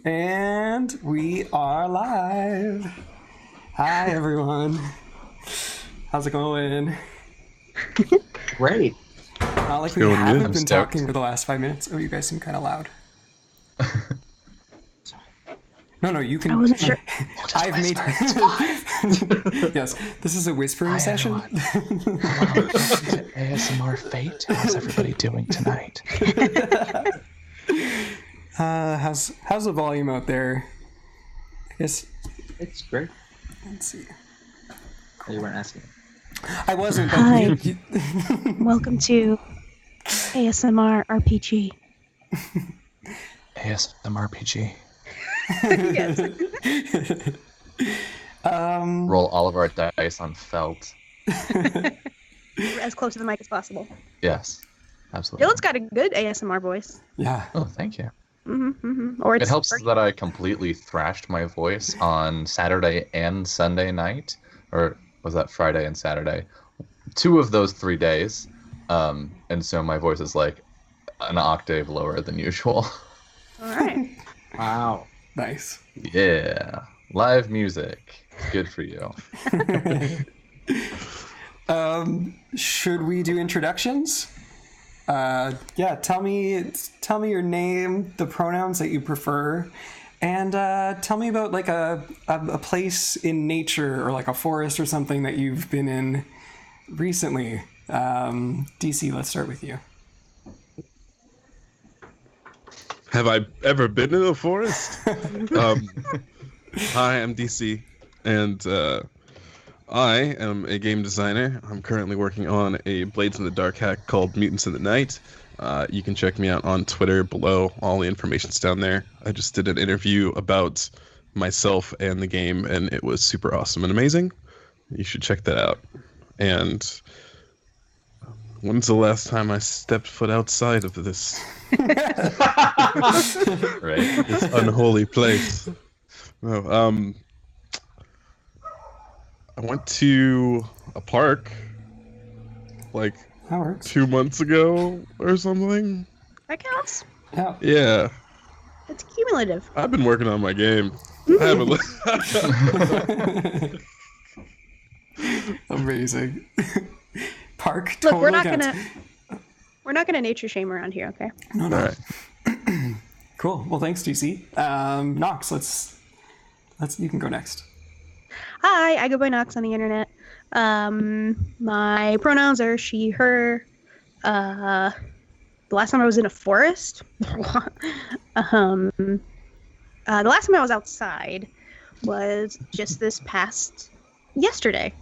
And we are live. Hi, everyone. How's it going? Great. Not like we haven't been talking for the last 5 minutes. Oh, you guys seem kind of loud. No, you can. I wasn't sure. I've made. Yes, this is a whispering session. ASMR Fate. How's everybody doing tonight? How's the volume out there? I guess It's great. let's see. Oh, you weren't asking. I wasn't. Hi. Welcome to ASMR RPG. ASMR RPG. Yes. Roll all of our dice on felt. As close to the mic as possible. Yes, absolutely. Dylan's got a good ASMR voice. Yeah. Oh, thank you. Or It it's helps that I completely thrashed my voice on Saturday and Sunday night, or was that Friday and Saturday? 2 of those 3 days, and so my voice is like an octave lower than usual. All right. Wow. Nice. Yeah, live music. Good for you. Should we do introductions? Yeah, tell me your name, the pronouns that you prefer, and tell me about like a place in nature or like a forest or something that you've been in recently. DC, let's start with you. Have I ever been in a forest? Hi, I'm DC, and I am a game designer. I'm currently working on a Blades in the Dark hack called Mutants in the Night. You can check me out on Twitter below. All the information's down there. I just did an interview about myself and the game, and it was super awesome and amazing. You should check that out. And when's the last time I stepped foot outside of this Right? this unholy place? No, I went to a park like That works. 2 months ago or something. That counts. Yeah. Yeah, It's cumulative. I've been working on my game. I haven't. Amazing. Park. Look, Totally counts. we're not gonna nature shame around here, okay? No. All right. Cool. Well, thanks, DC. Nox, let's. You can go next. Hi, I go by Nox on the internet. My pronouns are she, her. The last time I was in a forest. The last time I was outside was just this past yesterday.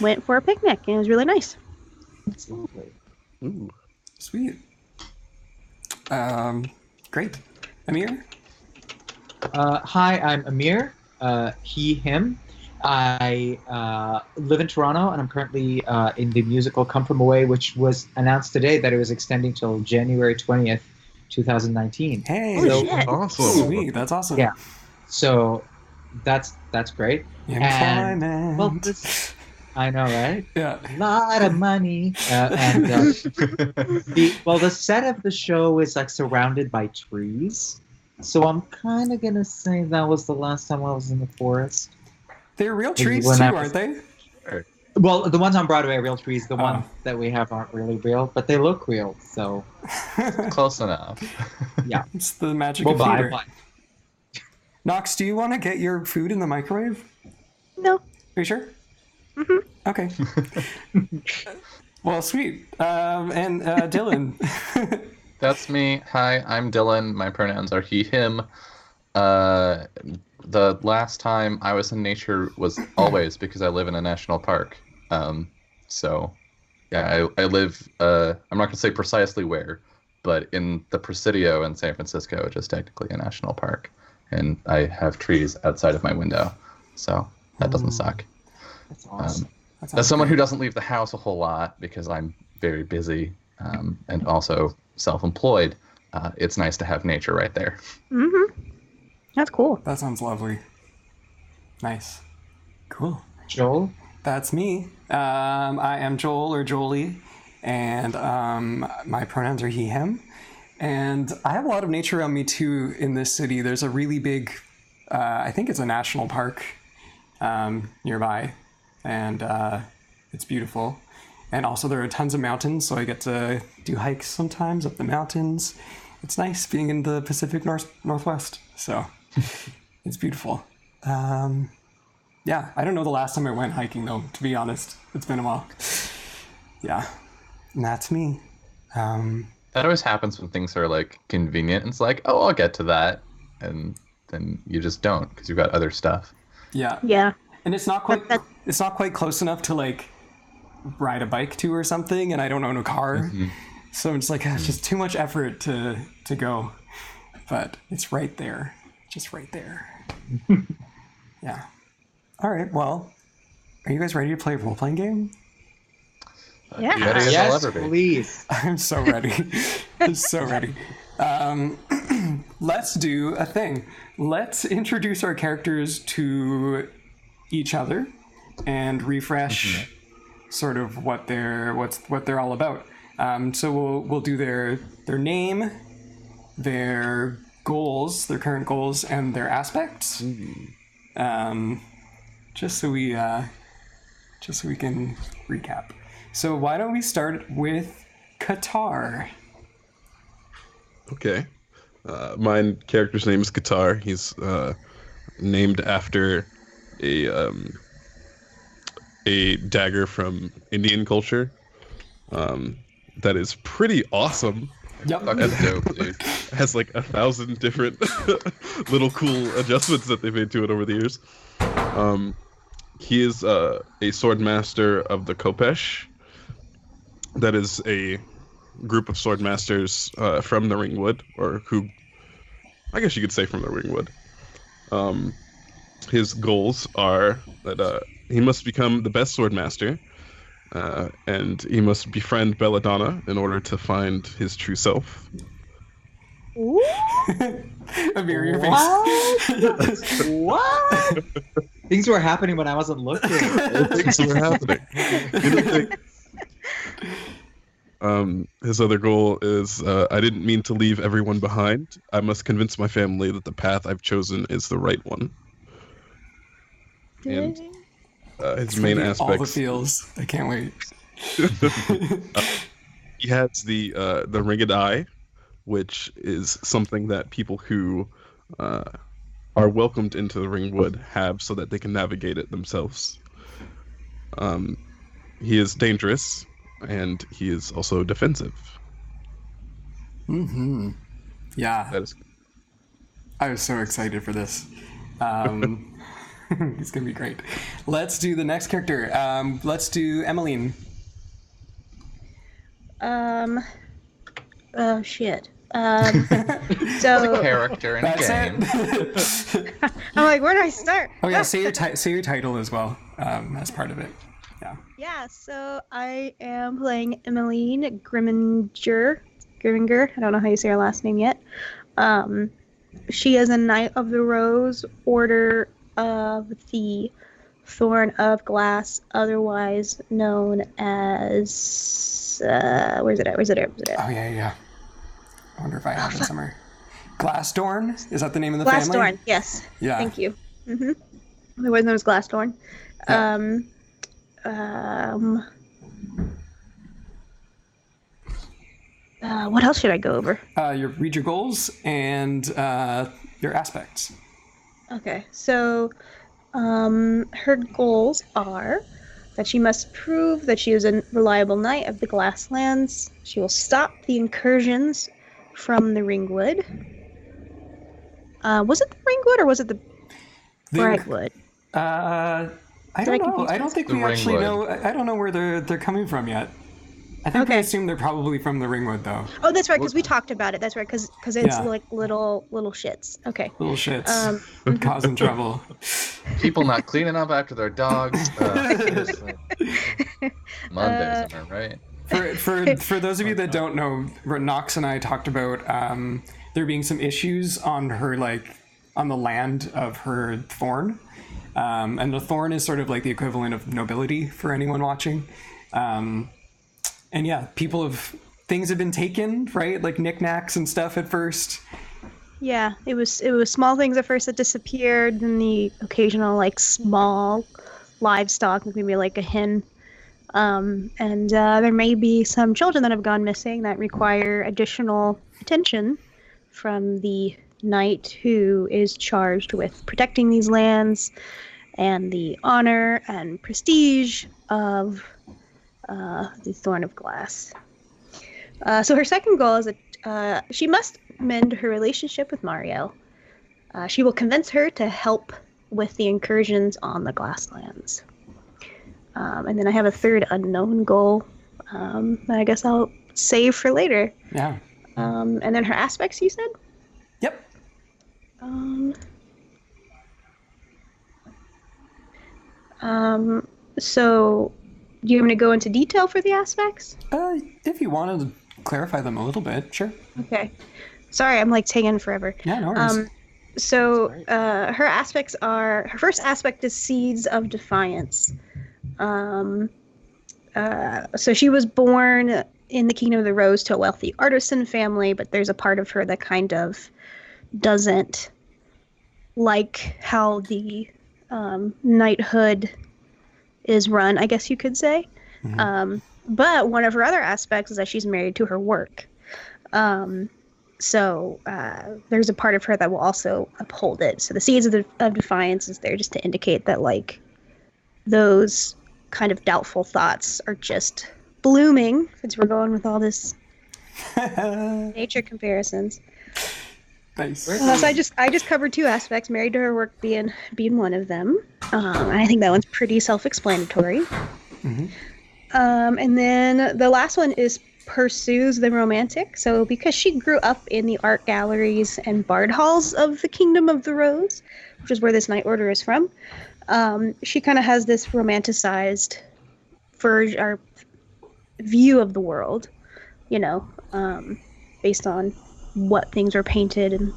Went for a picnic and it was really nice. That's lovely. Ooh. Sweet. Great. Amir? Hi, I'm Amir. He, him. I live in Toronto, and I'm currently in the musical Come From Away, which was announced today that it was extending till January 20th, 2019. Hey. Holy shit. Awesome. Sweet. That's awesome. Yeah. So that's great. Employment. Well, I know, right? Yeah. A lot of money. The set of the show is like surrounded by trees. So I'm kind of going to say that was the last time I was in the forest. They're real Maybe trees when too, I was- aren't they? Well, the ones on Broadway are real trees. The ones that we have aren't really real, but they look real. So, Close enough. yeah. It's the magic We'll of buy theater. one. Nox, do you want to get your food in the microwave? No. Are you sure? Mhm. Okay. Well, sweet. And Dylan. That's me. Hi, I'm Dylan. My pronouns are he, him. The last time I was in nature was always because I live in a national park. So, yeah, I live, I'm not going to say precisely where, but in the Presidio in San Francisco, which is technically a national park. And I have trees outside of my window. So that doesn't suck. That's awesome. As someone who doesn't leave the house a whole lot because I'm very busy and also self-employed, it's nice to have nature right there. That's cool. That sounds lovely. Nice. Cool. Joel? That's me. I am Joel or Jolie, and my pronouns are he, him. And I have a lot of nature around me too in this city. There's a really big, I think it's a national park nearby, and it's beautiful. And also there are tons of mountains, so I get to do hikes sometimes up the mountains. It's nice being in the Pacific Northwest, so it's beautiful. Yeah, I don't know the last time I went hiking though, to be honest. It's been a while. Yeah, and that's me. That always happens when things are like convenient. It's like, oh, I'll get to that, and then you just don't because you've got other stuff. Yeah. Yeah. And it's not quite close enough to like ride a bike to or something, and I don't own a car. Mm-hmm. So it's like it's just too much effort to go. But it's right there. Just right there. Yeah. All right, well, are you guys ready to play a role-playing game? Yeah. Ready as I'll Yes, ever be. please. I'm so ready. I'm so ready. Let's do a thing. Let's introduce our characters to each other and refresh sort of what they're all about. So we'll do their name, their goals, their current goals, and their aspects. Just so we can recap. So why don't we start with Qatar? Okay. My character's name is Qatar. He's named after a dagger from Indian culture. That is pretty awesome. Yep. That's dope, dude. Has like 1,000 different little cool adjustments that they've made to it over the years. He is a sword master of the Kopesh. That is a group of sword masters from the Ringwood, or who, I guess you could say from the Ringwood. His goals are that he must become the best sword master, and he must befriend Belladonna in order to find his true self. Ooh. Amir, your face. What? Things were happening when I wasn't looking. Things were happening. His other goal is, I didn't mean to leave everyone behind. I must convince my family that the path I've chosen is the right one. And his main aspects. All the feels. I can't wait. He has the ringed eye, which is something that people who are welcomed into the Ringwood have so that they can navigate it themselves. He is dangerous, and he is also defensive. Mm-hmm. Yeah. That is. I was so excited for this. It's gonna be great. Let's do the next character. Let's do Emmeline. Oh shit. So Character in a game. I'm like, where do I start? Oh yeah, say your title as well as part of it. Yeah. Yeah, so I am playing Emmeline Grimminger. I don't know how you say her last name yet. She is a Knight of the Rose, Order of the Thorn of Glass, otherwise known as where's it at? Oh yeah. I wonder if I have it somewhere. Glassdorn? Is that the name of the family? Glassdorn, yes. Yeah. Thank you. Otherwise known as Glassdorn. Yeah. What else should I go over? Read your goals and your aspects. Okay, so her goals are that she must prove that she is a reliable knight of the Glasslands. She will stop the incursions from the Ringwood. Was it the Ringwood or was it the Brightwood? I don't know. I don't think we actually know. I don't know where they're coming from yet. I think we assume they're probably from the Ringwood, though. Oh, that's right, because we talked about it. That's right, because it's like little shits. Okay. Little shits. Causing trouble. People not cleaning up after their dogs. Mondays, am I right? For those of you that don't know, Nox and I talked about there being some issues on her on the land of her thorn, and the thorn is sort of like the equivalent of nobility for anyone watching, and yeah, people have things have been taken, right? Like knickknacks and stuff at first. Yeah, it was small things at first that disappeared, then the occasional like small livestock, maybe like a hen. And there may be some children that have gone missing that require additional attention from the knight who is charged with protecting these lands and the honor and prestige of the Thorn of Glass. So her second goal is that she must mend her relationship with Mariel. She will convince her to help with the incursions on the Glasslands. And then I have a third unknown goal that I guess I'll save for later. Yeah. And then her aspects, you said? Yep. So do you want me to go into detail for the aspects? If you want to clarify them a little bit, sure. Okay. Sorry, I'm like taking forever. Yeah, no worries. So her aspects are, her first aspect is Seeds of Defiance. So she was born in the Kingdom of the Rose to a wealthy artisan family, but there's a part of her that kind of doesn't like how the knighthood is run, I guess you could say. Mhm. But one of her other aspects is that she's married to her work. So there's a part of her that will also uphold it. So the Seeds of Defiance is there just to indicate that, like, those kind of doubtful thoughts are just blooming, since we're going with all this nature comparisons. Nice. So I just covered two aspects, married to her work being one of them. And I think that one's pretty self-explanatory. Mm-hmm. And then the last one is pursues the romantic. So because she grew up in the art galleries and bard halls of the Kingdom of the Rose, which is where this Knight Order is from, she kind of has this romanticized our view of the world, you know, based on what things were painted and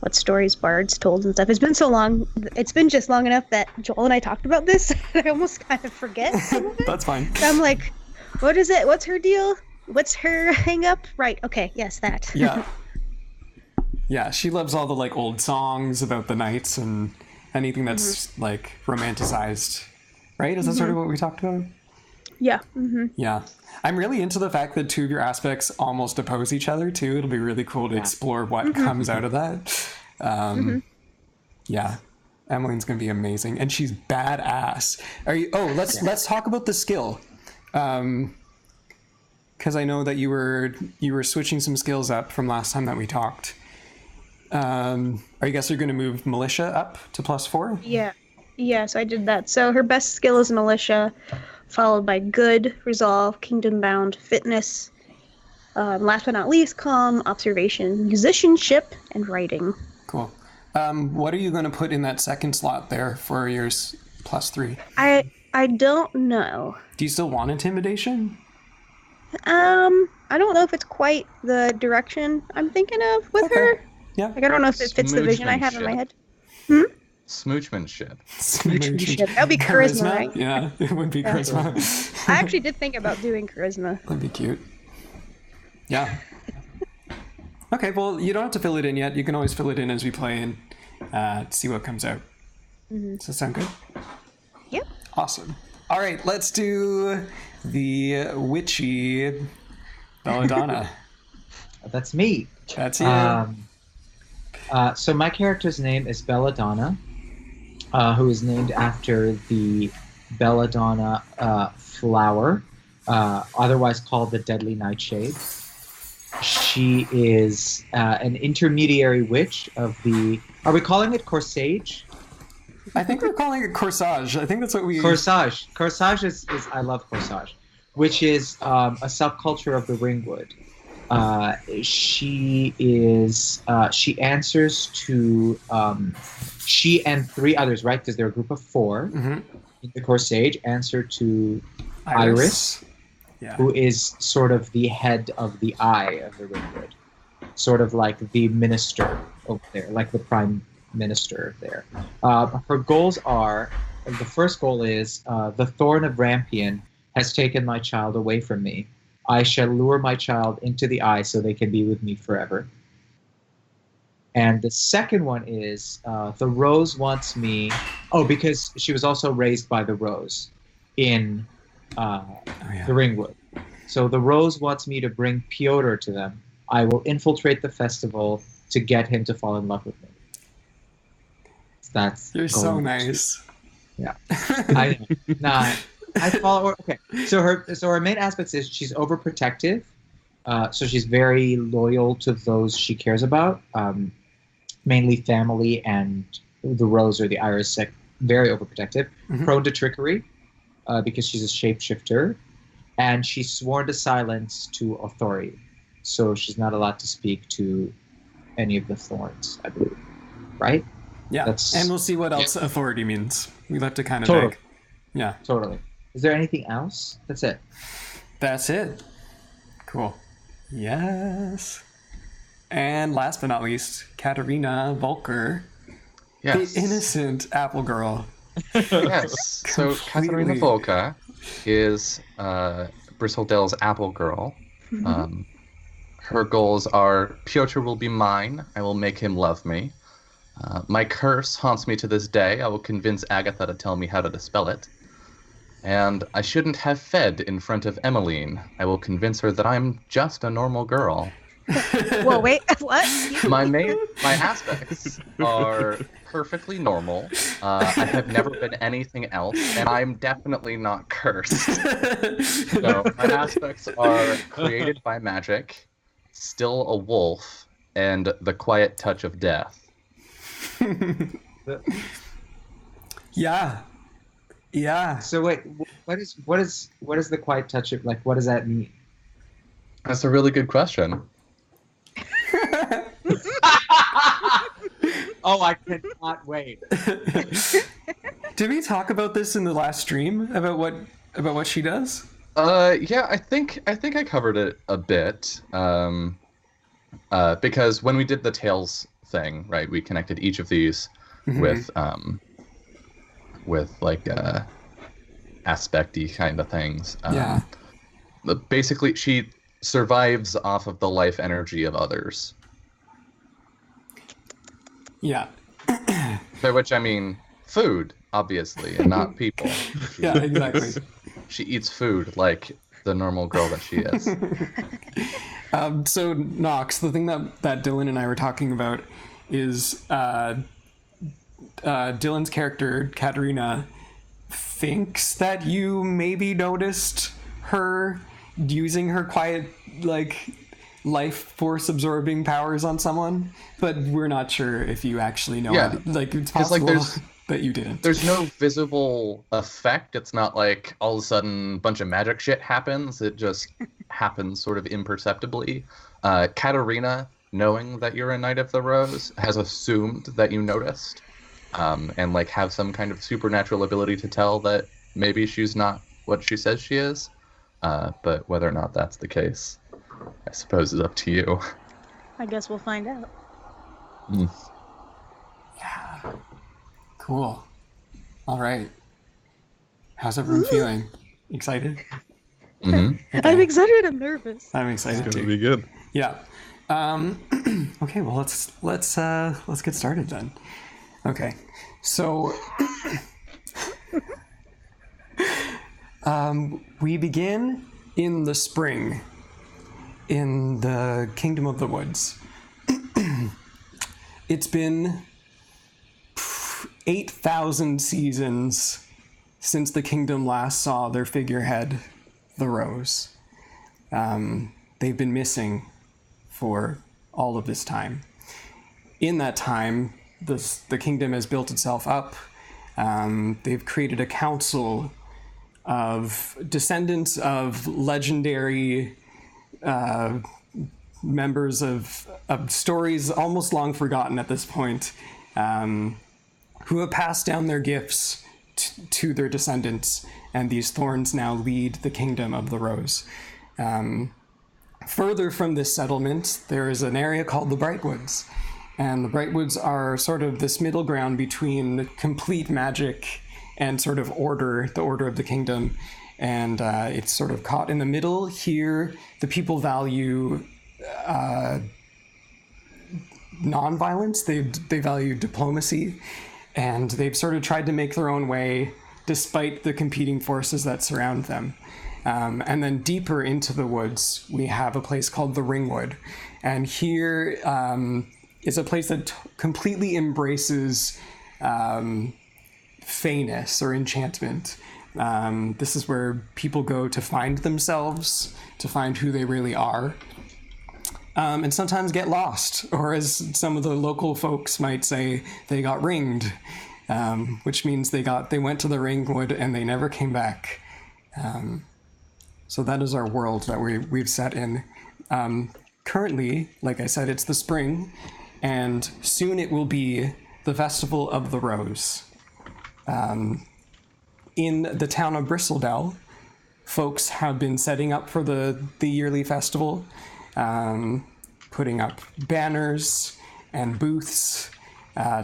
what stories bards told and stuff. It's been so long. It's been just long enough that Joel and I talked about this. I almost kind of forget some of it. That's fine. So I'm like, what is it? What's her deal? What's her hang up? Right. Okay. Yes, that. Yeah. Yeah, she loves all the like old songs about the knights and anything that's like romanticized. Right? Is that sort of what we talked about? Yeah. Mm-hmm. Yeah. I'm really into the fact that two of your aspects almost oppose each other too. It'll be really cool to explore what comes out of that. Yeah. Emmeline's gonna be amazing. And she's badass. Let's talk about the skill. Because I know that you were switching some skills up from last time that we talked. I guess you're going to move militia up to +4? Yeah, so I did that. So her best skill is militia, followed by good, resolve, kingdom bound, fitness. Last but not least, calm, observation, musicianship, and writing. Cool. What are you going to put in that second slot there for yours +3? I don't know. Do you still want intimidation? I don't know if it's quite the direction I'm thinking of with her. Yeah. Like, I don't know if it fits the vision I have in my head. Smoochmanship. That would be charisma, right? Yeah, it would be charisma. I actually did think about doing charisma. That'd be cute. Yeah. Okay, well, you don't have to fill it in yet. You can always fill it in as we play and see what comes out. Does that sound good? Yep. Awesome. All right, let's do the witchy Belladonna. That's me. That's you. So my character's name is Belladonna, who is named after the Belladonna flower, otherwise called the Deadly Nightshade. She is an intermediary witch of the... Are we calling it corsage? I think we're calling it corsage. I think that's what we... Corsage. Corsage is I love corsage, which is a subculture of the Ringwood. She answers to she and 3 others, right? Because they're a group of 4 in the corsage. Answer to Iris, who is sort of the head of the eye of the Ringwood, sort of like the minister over there, like the prime minister there. Her goals are: the first goal is the Thorn of Rampion has taken my child away from me. I shall lure my child into the eye so they can be with me forever. And the second one is the rose wants me. Oh, because she was also raised by the rose in the Ringwood. So the rose wants me to bring Piotr to them. I will infiltrate the festival to get him to fall in love with me. You're so nice. Yeah, I follow her. Okay, so her main aspects is she's overprotective. So she's very loyal to those she cares about, mainly family and the rose or the iris sect. Very overprotective, prone to trickery, because she's a shapeshifter, and she's sworn to silence to authority. So she's not allowed to speak to any of the thorns, I believe. Right? Yeah, and we'll see what else authority means. We left it kind of Totally. vague. Yeah. Totally. Is there anything else? That's it. That's it. Cool. Yes. And last but not least, Katerina Volker. Yes. The innocent apple girl. Yes. So Katerina Volker is Bristledale's apple girl. Her goals are: Piotr will be mine. I will make him love me. My curse haunts me to this day. I will convince Agatha to tell me how to dispel it. And I shouldn't have fed in front of Emmeline. I will convince her that I'm just a normal girl. Whoa, wait, what? My aspects are perfectly normal. I have never been anything else, and I'm definitely not cursed. So my aspects are created by magic, still a wolf, and the quiet touch of death. Yeah. So wait, what is the quiet touch of, like, what does that mean? That's a really good question. Oh, I cannot wait. Did we talk about this in the last stream about what she does? Yeah, I think I covered it a bit. Because when we did the Tales thing, right, we connected each of these with like aspect-y kind of things. Basically, she survives off of the life energy of others. Yeah. By which I mean food, obviously, and not people. Yeah, exactly. She eats food like the normal girl that she is. So Nox, the thing that Dylan and I were talking about is Dylan's character, Katerina, thinks that you maybe noticed her using her quiet, like, life force absorbing powers on someone, but we're not sure if you actually know it. Like, it's possible that you didn't. There's no visible effect. It's not like all of a sudden a bunch of magic shit happens. It just happens sort of imperceptibly. Katerina, knowing that you're a Knight of the Rose, has assumed that you noticed, and like have some kind of supernatural ability to tell that maybe she's not what she says she is. But whether or not that's the case, I suppose is up to you. I guess we'll find out. Yeah. Cool. All right. How's everyone feeling? Excited? Okay. I'm excited. I'm nervous. I'm excited It's too. gonna be good. Yeah. Okay. Well, let's get started then. Okay. So we begin in the spring in the Kingdom of the Woods. It's been 8,000 seasons since the kingdom last saw their figurehead, the Rose. They've been missing for all of this time. In that time, the kingdom has built itself up. They've created a council of descendants of legendary members of stories almost long forgotten at this point, who have passed down their gifts to their descendants, and these thorns now lead the Kingdom of the Rose. Further from this settlement, there is an area called the Brightwoods, and the Brightwoods are sort of this middle ground between complete magic and sort of order, the order of the kingdom, and it's sort of caught in the middle. Here, the people value nonviolence. They value diplomacy, and they've sort of tried to make their own way despite the competing forces that surround them. And then deeper into the woods, we have a place called the Ringwood. And here is a place that completely embraces fayness or enchantment. This is where people go to find themselves, to find who they really are. And sometimes get lost, or as some of the local folks might say, they got ringed, which means they went to the Ringwood and they never came back. So that is our world that we've set in. Currently, like I said, it's the spring, and soon it will be the Festival of the Rose. In the town of Bristledell, folks have been setting up for the yearly festival, putting up banners and booths,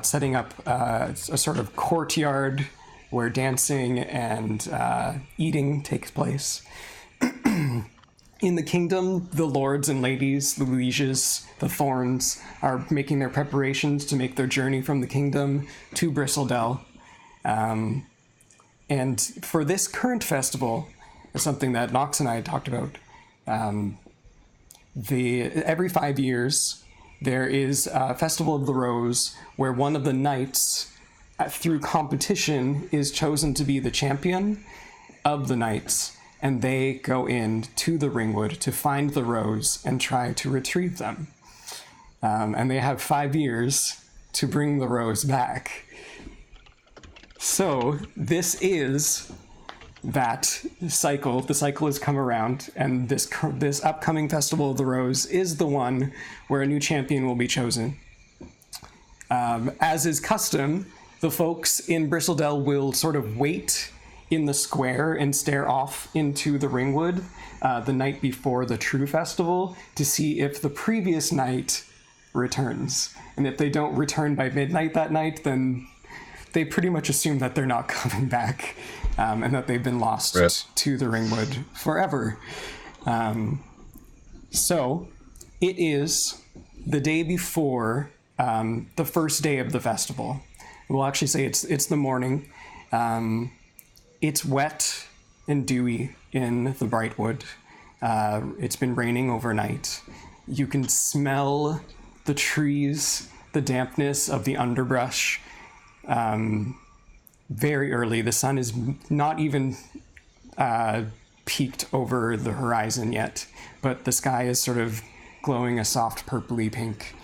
setting up a sort of courtyard where dancing and eating takes place. In the kingdom, the lords and ladies, the lieges, the thorns, are making their preparations to make their journey from the kingdom to Bristledell. And for this current festival, something that Nox and I had talked about, every 5 years, there is a Festival of the Rose where one of the knights, through competition, is chosen to be the champion of the knights, and they go in to the Ringwood to find the rose and try to retrieve them. And they have 5 years to bring the rose back. So this is that cycle. The cycle has come around, and this upcoming Festival of the Rose is the one where a new champion will be chosen. As is custom, the folks in Bristledell will sort of wait in the square and stare off into the Ringwood the night before the true festival to see if the previous night returns. And if they don't return by midnight that night, then they pretty much assume that they're not coming back, and that they've been lost to the Ringwood forever. So it is the day before the first day of the festival. We'll actually say it's the morning. It's wet and dewy in the Brightwood. It's been raining overnight. You can smell the trees, the dampness of the underbrush. Very early. The sun is not even peaked over the horizon yet, but the sky is sort of glowing a soft purpley pink.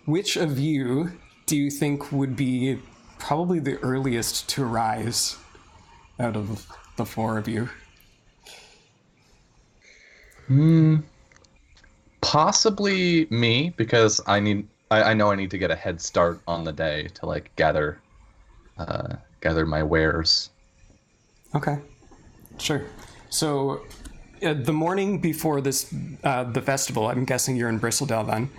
Which of you do you think would be probably the earliest to rise out of the four of you? Possibly me, because I know I need to get a head start on the day to like gather my wares. Okay. Sure. So the morning before this the festival, I'm guessing you're in Bristledell then.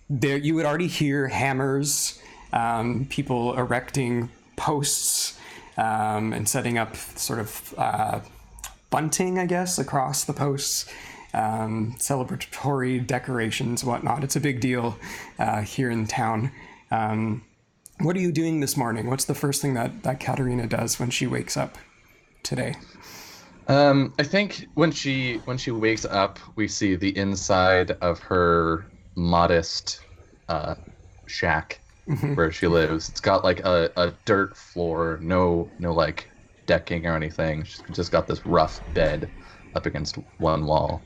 There you would already hear hammers, people erecting posts and setting up sort of bunting, I guess, across the posts. Celebratory decorations, whatnot. It's a big deal here in town. What are you doing this morning? What's the first thing that Katerina does when she wakes up today? I think when she wakes up, we see the inside of her modest shack where she lives. It's got like a dirt floor, no like decking or anything. She's just got this rough bed up against one wall.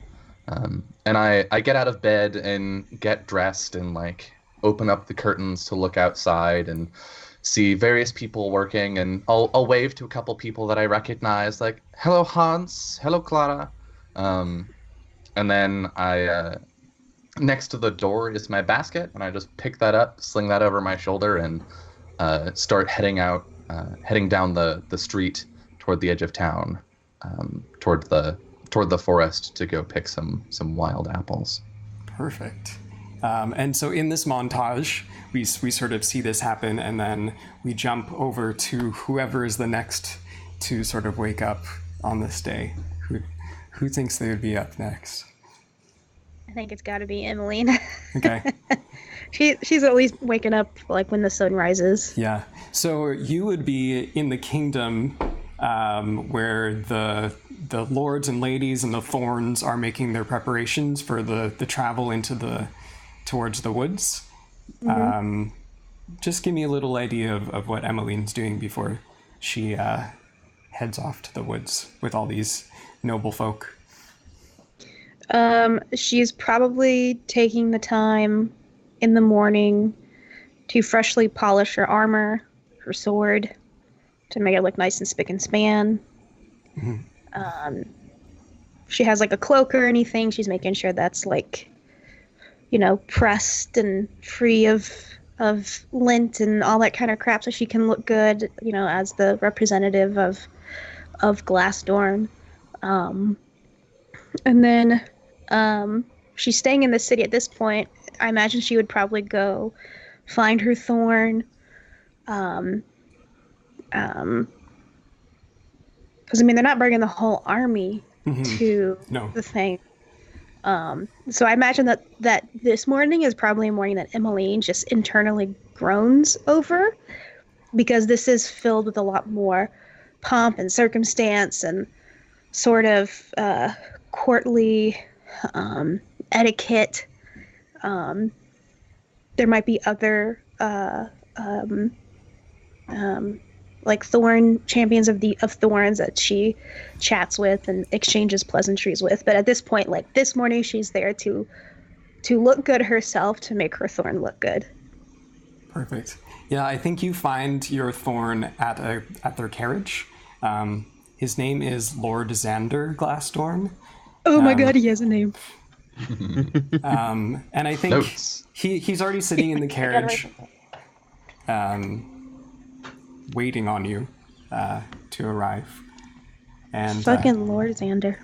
And I get out of bed and get dressed and like open up the curtains to look outside and see various people working, and I'll wave to a couple people that I recognize, like, hello Hans, hello Clara. And then I next to the door is my basket, and I just pick that up, sling that over my shoulder, and start heading down the street toward the edge of town, toward the forest to go pick some wild apples. Perfect. And so in this montage, we sort of see this happen, and then we jump over to whoever is the next to sort of wake up on this day? Who thinks they would be up next? I think it's got to be Emmeline. Okay. She's at least waking up like when the sun rises. Yeah. So you would be in the kingdom where the lords and ladies and the thorns are making their preparations for the travel towards the woods. Mm-hmm. Just give me a little idea of what Emmeline's doing before she heads off to the woods with all these noble folk. She's probably taking the time in the morning to freshly polish her armor, her sword, to make it look nice and spick and span. Mm-hmm. She has like a cloak or anything. She's making sure that's like, pressed and free of lint and all that kind of crap, so she can look good, as the representative of Glassdorn. And then she's staying in the city at this point. I imagine she would probably go find her thorn. Because they're not bringing the whole army to the thing. So I imagine that this morning is probably a morning that Emmeline just internally groans over, because this is filled with a lot more pomp and circumstance and sort of courtly etiquette. There might be other like thorn champions of thorns that she chats with and exchanges pleasantries with. But at this point, like this morning, she's there to look good herself, to make her thorn look good. Perfect. Yeah, I think you find your thorn at their carriage. His name is Lord Xander Glassdorn. Oh my god, he has a name. And I think he's already sitting in the carriage, waiting on you to arrive. And fucking Lord Xander.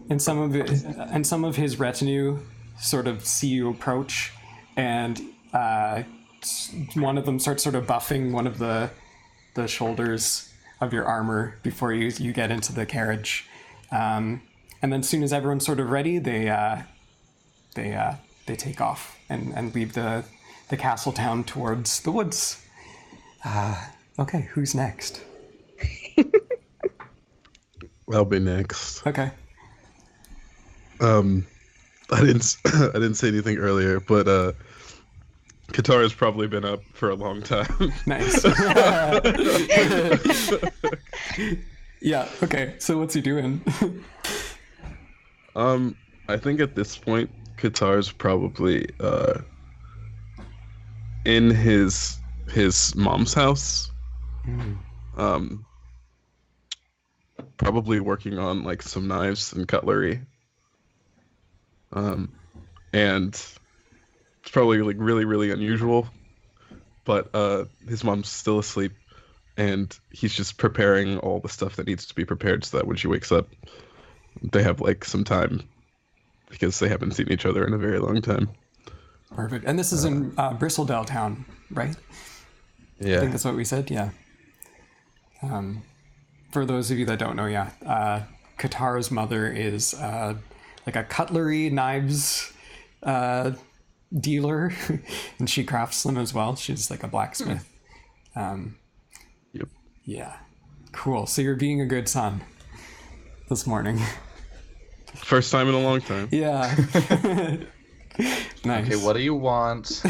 And some of his retinue sort of see you approach, and one of them starts sort of buffing one of the shoulders of your armor before you get into the carriage. And then as soon as everyone's sort of ready, they take off and leave the castle town towards the woods. Okay, who's next? I'll be next. Okay. I didn't say anything earlier, but Katara's probably been up for a long time. Nice. Yeah, okay. So what's he doing? I think at this point, Qatar's probably in his mom's house. Probably working on like some knives and cutlery. And it's probably like really, really unusual, but his mom's still asleep, and he's just preparing all the stuff that needs to be prepared so that when she wakes up, they have like some time, because they haven't seen each other in a very long time. Perfect. And this is in Bristledale Town, right? Yeah. I think that's what we said, yeah. For those of you that don't know, yeah, Katara's mother is like a cutlery, knives dealer, and she crafts them as well. She's like a blacksmith. Yep. Yeah. Cool. So you're being a good son this morning. First time in a long time. Yeah. Nice. Okay, what do you want?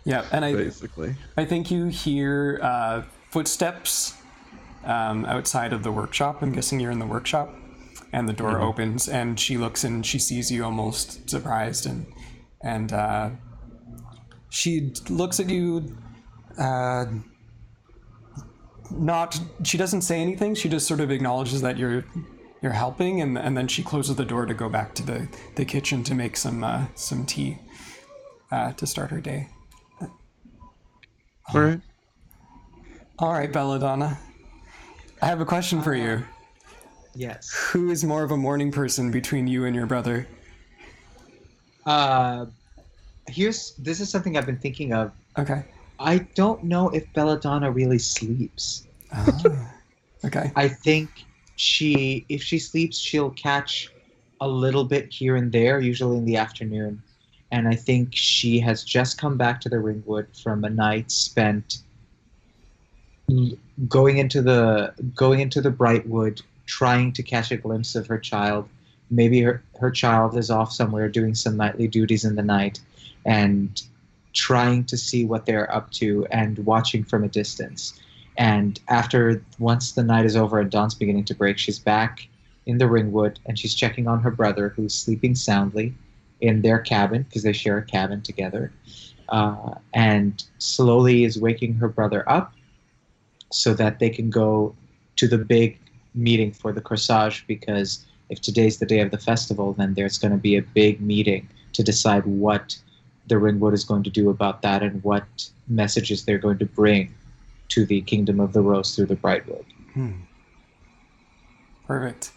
Yeah, and Basically. I think you hear footsteps outside of the workshop. I'm guessing you're in the workshop. And the door opens, and she looks and she sees you, almost surprised, and she looks at you. She doesn't say anything. She just sort of acknowledges that you're helping, and then she closes the door to go back to the kitchen to make some tea to start her day. All right. All right, Belladonna. I have a question for you. Yes. Who is more of a morning person between you and your brother? This is something I've been thinking of. Okay. I don't know if Belladonna really sleeps. Okay. I think if she sleeps, she'll catch a little bit here and there, usually in the afternoon. And I think she has just come back to the Ringwood from a night spent going into the Brightwood, trying to catch a glimpse of her child. Maybe her child is off somewhere doing some nightly duties in the night, and trying to see what they're up to and watching from a distance. And once the night is over and dawn's beginning to break, she's back in the Ringwood, and she's checking on her brother, who's sleeping soundly in their cabin, because they share a cabin together, and slowly is waking her brother up so that they can go to the big meeting for the corsage, because if today's the day of the festival, then there's going to be a big meeting to decide what the Ringwood is going to do about that and what messages they're going to bring to the Kingdom of the Rose through the Brightwood. Perfect.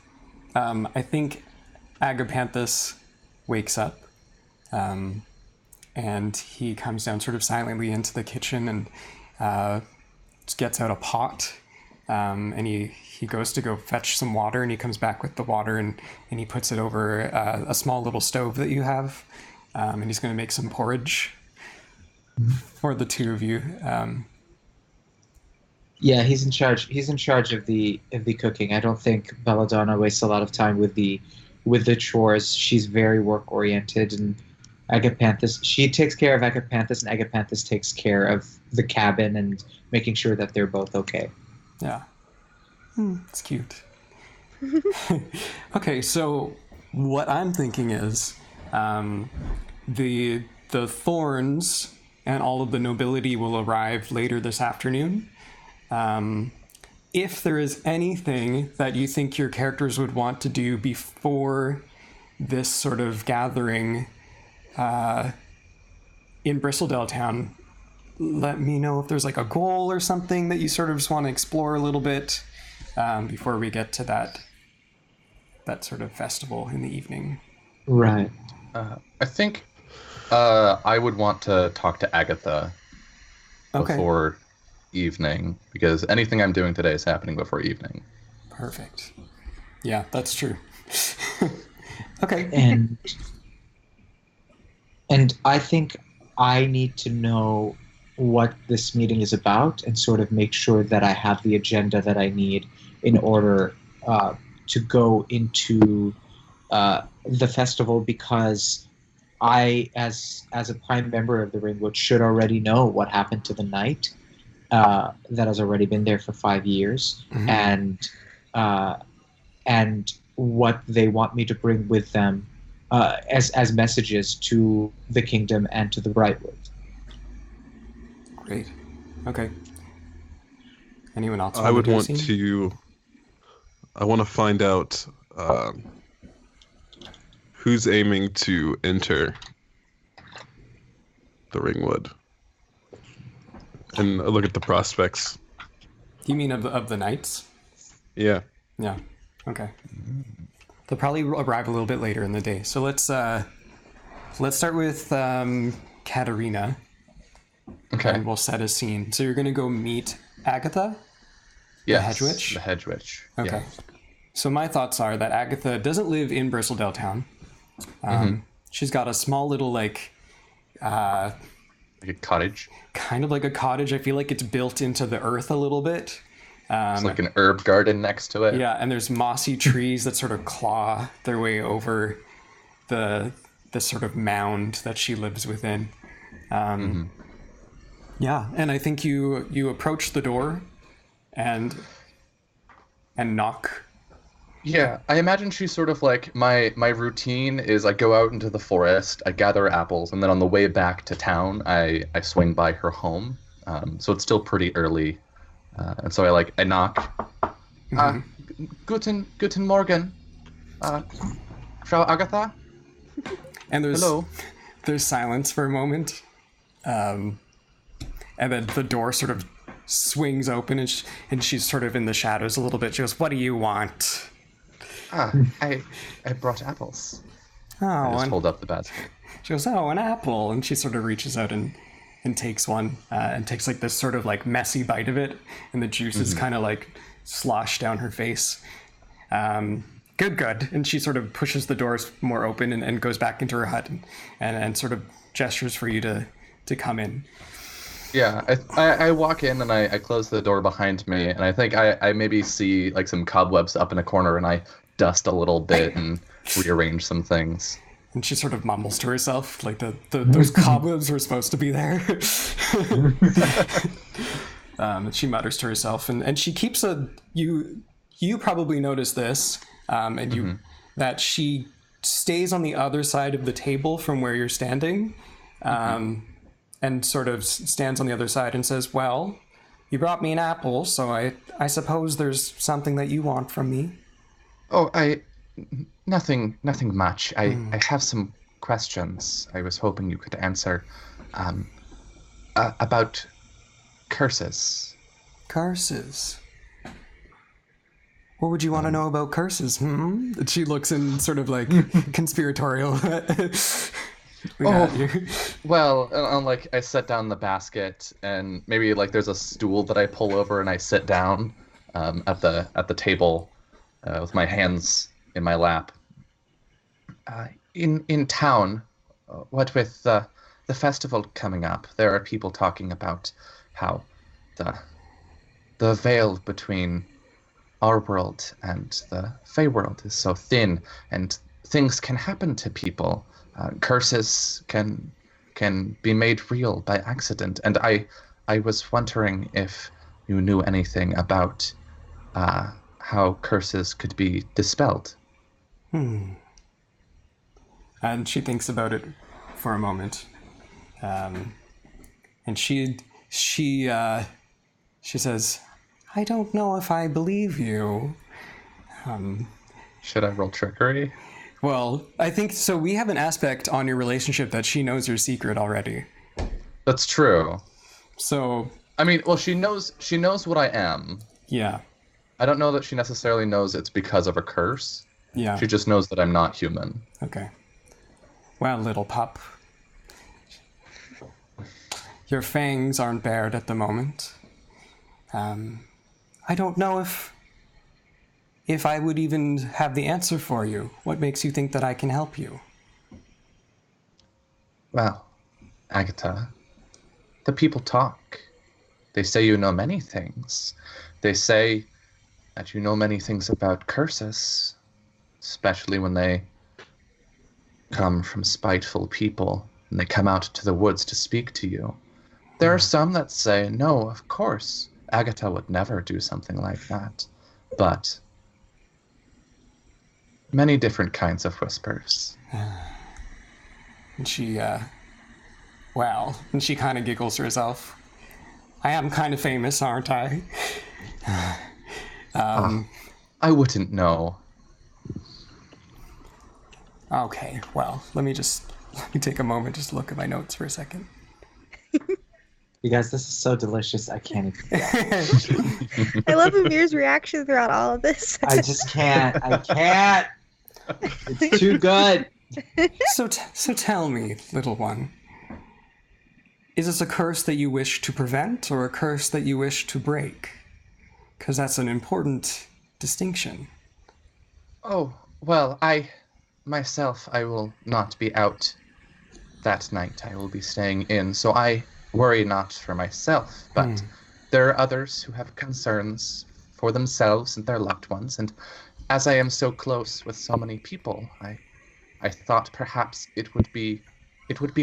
I think Agapanthus wakes up, and he comes down sort of silently into the kitchen and gets out a pot, and he goes to go fetch some water, and he comes back with the water, and he puts it over a small little stove that you have, and he's going to make some porridge for the two of you. Yeah, he's in charge. He's in charge of the cooking. I don't think Belladonna wastes a lot of time with the chores. She's very work oriented, and Agapanthus, she takes care of Agapanthus, and Agapanthus takes care of the cabin and making sure that they're both okay. Yeah, it's cute. Okay, so what I'm thinking is, the Thorns and all of the nobility will arrive later this afternoon. If there is anything that you think your characters would want to do before this sort of gathering in Bristledale Town, let me know if there's like a goal or something that you sort of just want to explore a little bit before we get to that sort of festival in the evening. Right. I think I would want to talk to Agatha before evening, because anything I'm doing today is happening before evening. Perfect. Yeah, that's true. Okay. And I think I need to know what this meeting is about and sort of make sure that I have the agenda that I need in order to go into the festival, because I, as a prime member of the Ringwood, should already know what happened to the knight that has already been there for 5 years, and what they want me to bring with them as messages to the kingdom and to the Brightwood. Great. Okay. Anyone else? I want to find out who's aiming to enter the Ringwood, and look at the prospects. You mean of the knights? Yeah. Yeah. Okay. They'll probably arrive a little bit later in the day. So let's start with Katerina. Okay. And we'll set a scene. So you're going to go meet Agatha? Yes. The Hedge Witch? The Hedge Witch. Okay. Yeah. So my thoughts are that Agatha doesn't live in Bristledale Town. She's got a small little, like a cottage. Kind of like a cottage. I feel like it's built into the earth a little bit. It's like an herb garden next to it. Yeah, and there's mossy trees that sort of claw their way over the sort of mound that she lives within. Yeah, and I think you approach the door and knock. Yeah, I imagine she's sort of like, my routine is I go out into the forest, I gather apples, and then on the way back to town, I swing by her home. So it's still pretty early. And so I knock. Guten Morgen, Frau Agatha. And Hello. There's silence for a moment. And then the door sort of swings open, and she's sort of in the shadows a little bit. She goes, "What do you want?" I brought apples. Oh, I just hold up the basket. She goes, "Oh, an apple," and she sort of reaches out and and takes one and takes like this sort of like messy bite of it, and the juice is kind of like sloshed down her face. Good. And she sort of pushes the doors more open and goes back into her hut and sort of gestures for you to come in. Yeah, I walk in and I close the door behind me, and I think I maybe see like some cobwebs up in a corner, and I dust a little bit and rearrange some things. And she sort of mumbles to herself, like those cobwebs were supposed to be there. And she mutters to herself, and she keeps you probably notice this, and you that she stays on the other side of the table from where you're standing, and sort of stands on the other side and says, "Well, you brought me an apple, so I suppose there's something that you want from me." Oh, nothing much. I have some questions I was hoping you could answer, about curses. Curses? What would you want to know about curses? She looks in sort of like conspiratorial. Well, like I set down the basket, and maybe like there's a stool that I pull over, and I sit down at the table with my hands in my lap. In town, what with the festival coming up, there are people talking about how the veil between our world and the Fey world is so thin, and things can happen to people. Curses can be made real by accident, and I was wondering if you knew anything about how curses could be dispelled. And she thinks about it for a moment, and she says, "I don't know if I believe you." Should I roll trickery? Well, I think so. We have an aspect on your relationship that she knows your secret already. That's true. So, I mean, well, she knows what I am. Yeah. I don't know that she necessarily knows it's because of a curse. Yeah. She just knows that I'm not human. Okay. Well, little pup, your fangs aren't bared at the moment. I don't know if I would even have the answer for you. What makes you think that I can help you? Well, Agatha, the people talk. They say you know many things. They say that you know many things about curses, especially when they come from spiteful people and they come out to the woods to speak to you. There are some that say, no, of course, Agatha would never do something like that. But many different kinds of whispers. And she, well, and she kind of giggles to herself. I am kind of famous, aren't I? I wouldn't know. Okay, well, let me take a moment just to look at my notes for a second. You guys, this is so delicious. I can't even. I love Amir's reaction throughout all of this. I just can't. I can't. It's too good. So tell me, little one, is this a curse that you wish to prevent or a curse that you wish to break? Because that's an important distinction. Oh, well, I will not be out that night. I will be staying in, so I worry not for myself, but there are others who have concerns for themselves and their loved ones, and as I am so close with so many people, I thought perhaps it would be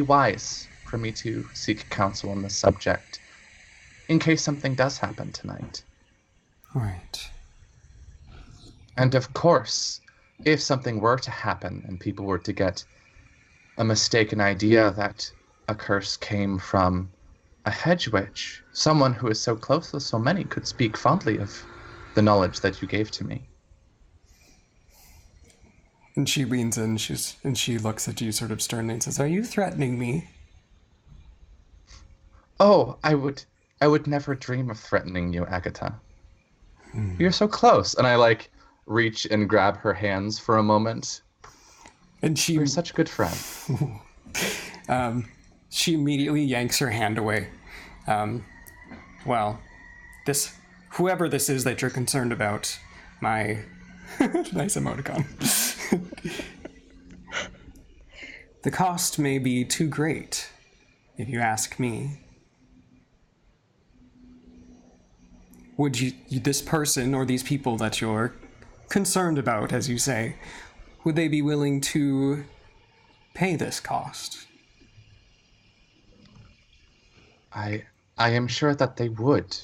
wise for me to seek counsel on this subject in case something does happen tonight. Right. And of course, if something were to happen and people were to get a mistaken idea that a curse came from a hedge witch, someone who is so close with so many could speak fondly of the knowledge that you gave to me. And she leans in, and she looks at you sort of sternly and says, "Are you threatening me?" Oh, I would never dream of threatening you, Agatha. You're so close. And I reach and grab her hands for a moment. And You're such a good friend. She immediately yanks her hand away. Well, whoever this is that you're concerned about, my nice emoticon. The cost may be too great, if you ask me. Would this person or these people that you're concerned about, as you say, would they be willing to pay this cost? I am sure that they would.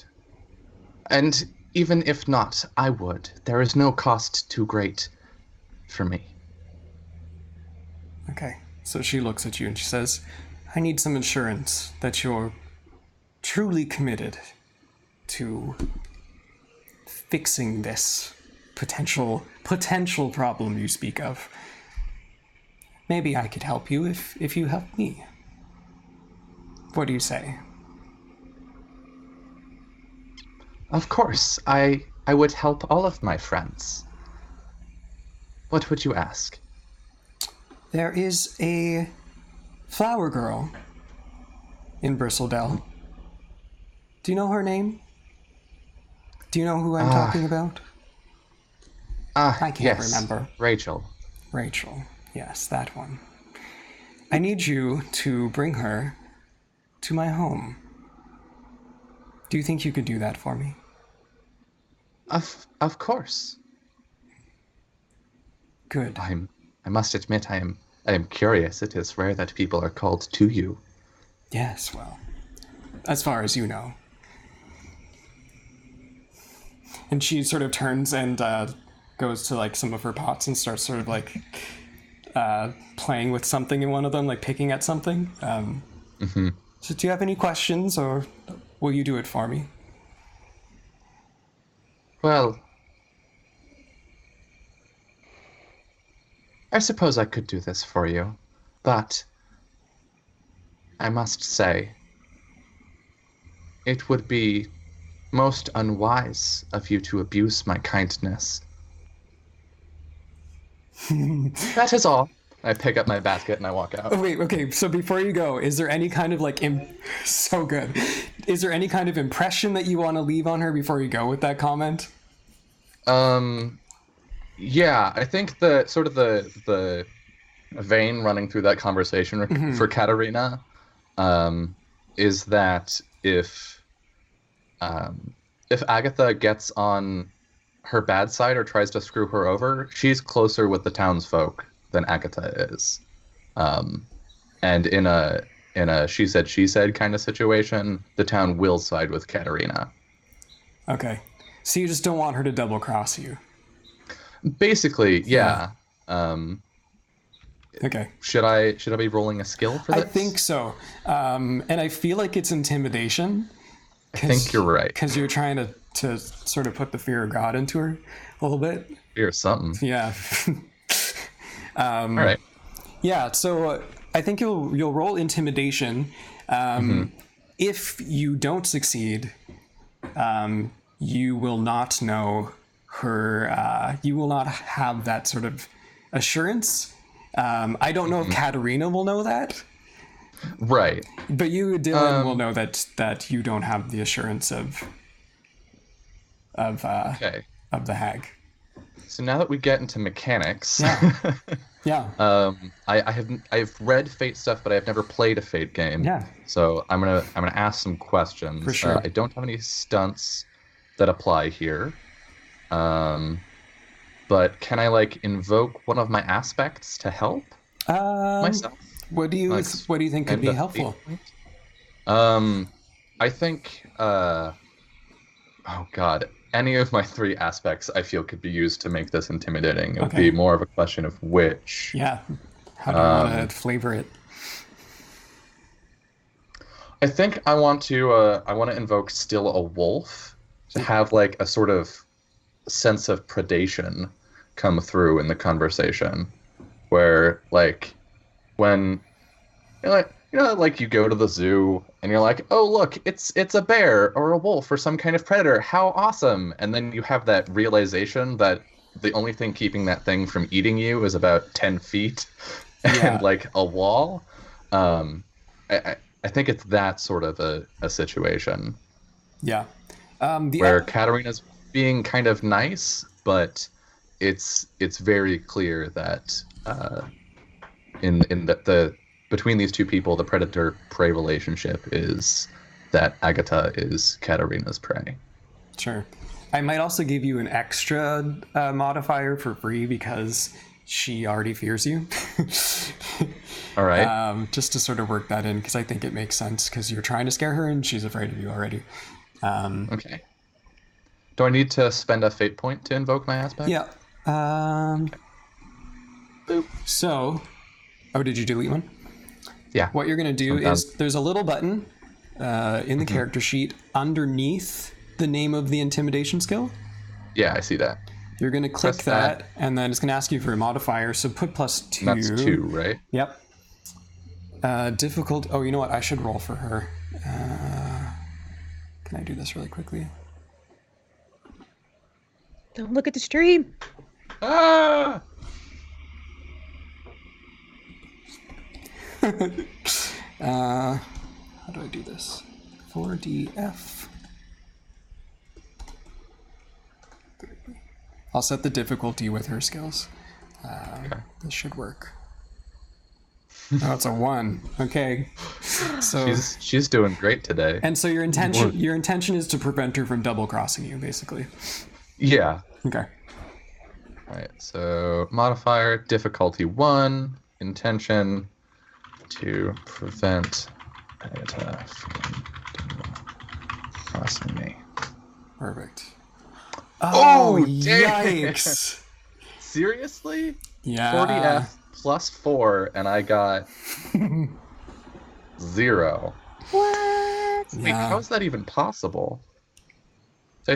And even if not, I would. There is no cost too great for me. Okay, so she looks at you and she says, I need some assurance that you're truly committed to fixing this potential problem you speak of. Maybe I could help you if you help me. What do you say? Of course, I would help all of my friends. What would you ask? There is a flower girl in Bristledale. Do you know her name? Do you know who I'm talking about? I can't remember. Rachel. Rachel. Yes, that one. I need you to bring her to my home. Do you think you could do that for me? Of course. Good. I must admit I am curious. It is rare that people are called to you. Yes, well, as far as you know. And she sort of turns and goes to like some of her pots and starts sort of like playing with something in one of them, like picking at something. So do you have any questions, or will you do it for me? Well, I suppose I could do this for you, but I must say, it would be most unwise of you to abuse my kindness. That is all. I pick up my basket and I walk out. Oh, wait, okay, so before you go, is there any kind of like, so good. Is there any kind of impression that you want to leave on her before you go with that comment? Yeah, I think the sort of the vein running through that conversation for Katerina, is that if Agatha gets on her bad side or tries to screw her over, she's closer with the townsfolk than Agatha is. And in a she said kind of situation, the town will side with Katerina. Okay. So you just don't want her to double cross you. Basically, yeah. Okay. Should I be rolling a skill for this? I think so. And I feel like it's intimidation. I think you're right. Because you're trying to sort of put the fear of God into her a little bit. Fear something. Yeah. All right. Yeah, so I think you'll roll intimidation. If you don't succeed, you will not know her. You will not have that sort of assurance. I don't know if Katerina will know that. Right. But you, Dylan, will know that you don't have the assurance of the hag. So now that we get into mechanics, yeah. I've read Fate stuff, but I've never played a Fate game. Yeah. So I'm gonna ask some questions. For sure. I don't have any stunts that apply here. But can I like invoke one of my aspects to help myself? What do you think could be helpful? I think oh god, any of my three aspects I feel could be used to make this intimidating. It would be more of a question of which. Yeah. How do you want to flavor it? I think I want to invoke Still a Wolf to have like a sort of sense of predation come through in the conversation, where like when like you go to the zoo and you're like, oh look, it's a bear or a wolf or some kind of predator, how awesome, and then you have that realization that the only thing keeping that thing from eating you is about 10 feet and like a wall. I think it's that sort of a situation Yeah. where Katarina's being kind of nice, but it's very clear that in the between these two people, the predator prey relationship is that Agatha is Katarina's prey. Sure. I might also give you an extra modifier for free because she already fears you. All right. Just to sort of work that in, because I think it makes sense because you're trying to scare her and she's afraid of you already. Okay. Do I need to spend a fate point to invoke my aspect? Yeah. Boop. So, did you delete one? Yeah. What you're going to do Sometimes. is there's a little button in the character sheet underneath the name of the intimidation skill. Yeah, I see that. You're going to click Press that, that. and then it's going to ask you for a modifier. So put +2. That's 2, right? Yep. Difficult. Oh, you know what? I should roll for her. Can I do this really quickly? Don't look at the stream. Ah! How do I do this? 4DF. I'll set the difficulty with her skills. Okay. This should work. Oh, it's a 1. Okay. So She's doing great today. and so your intention is to prevent her from double crossing you, basically. Yeah. Okay. All right. So modifier difficulty 1, intention to prevent Agatha from double crossing me. Perfect. Oh, yikes! Seriously? Yeah. 40F plus 4, and I got 0. What? Wait, Yeah. how is that even possible? So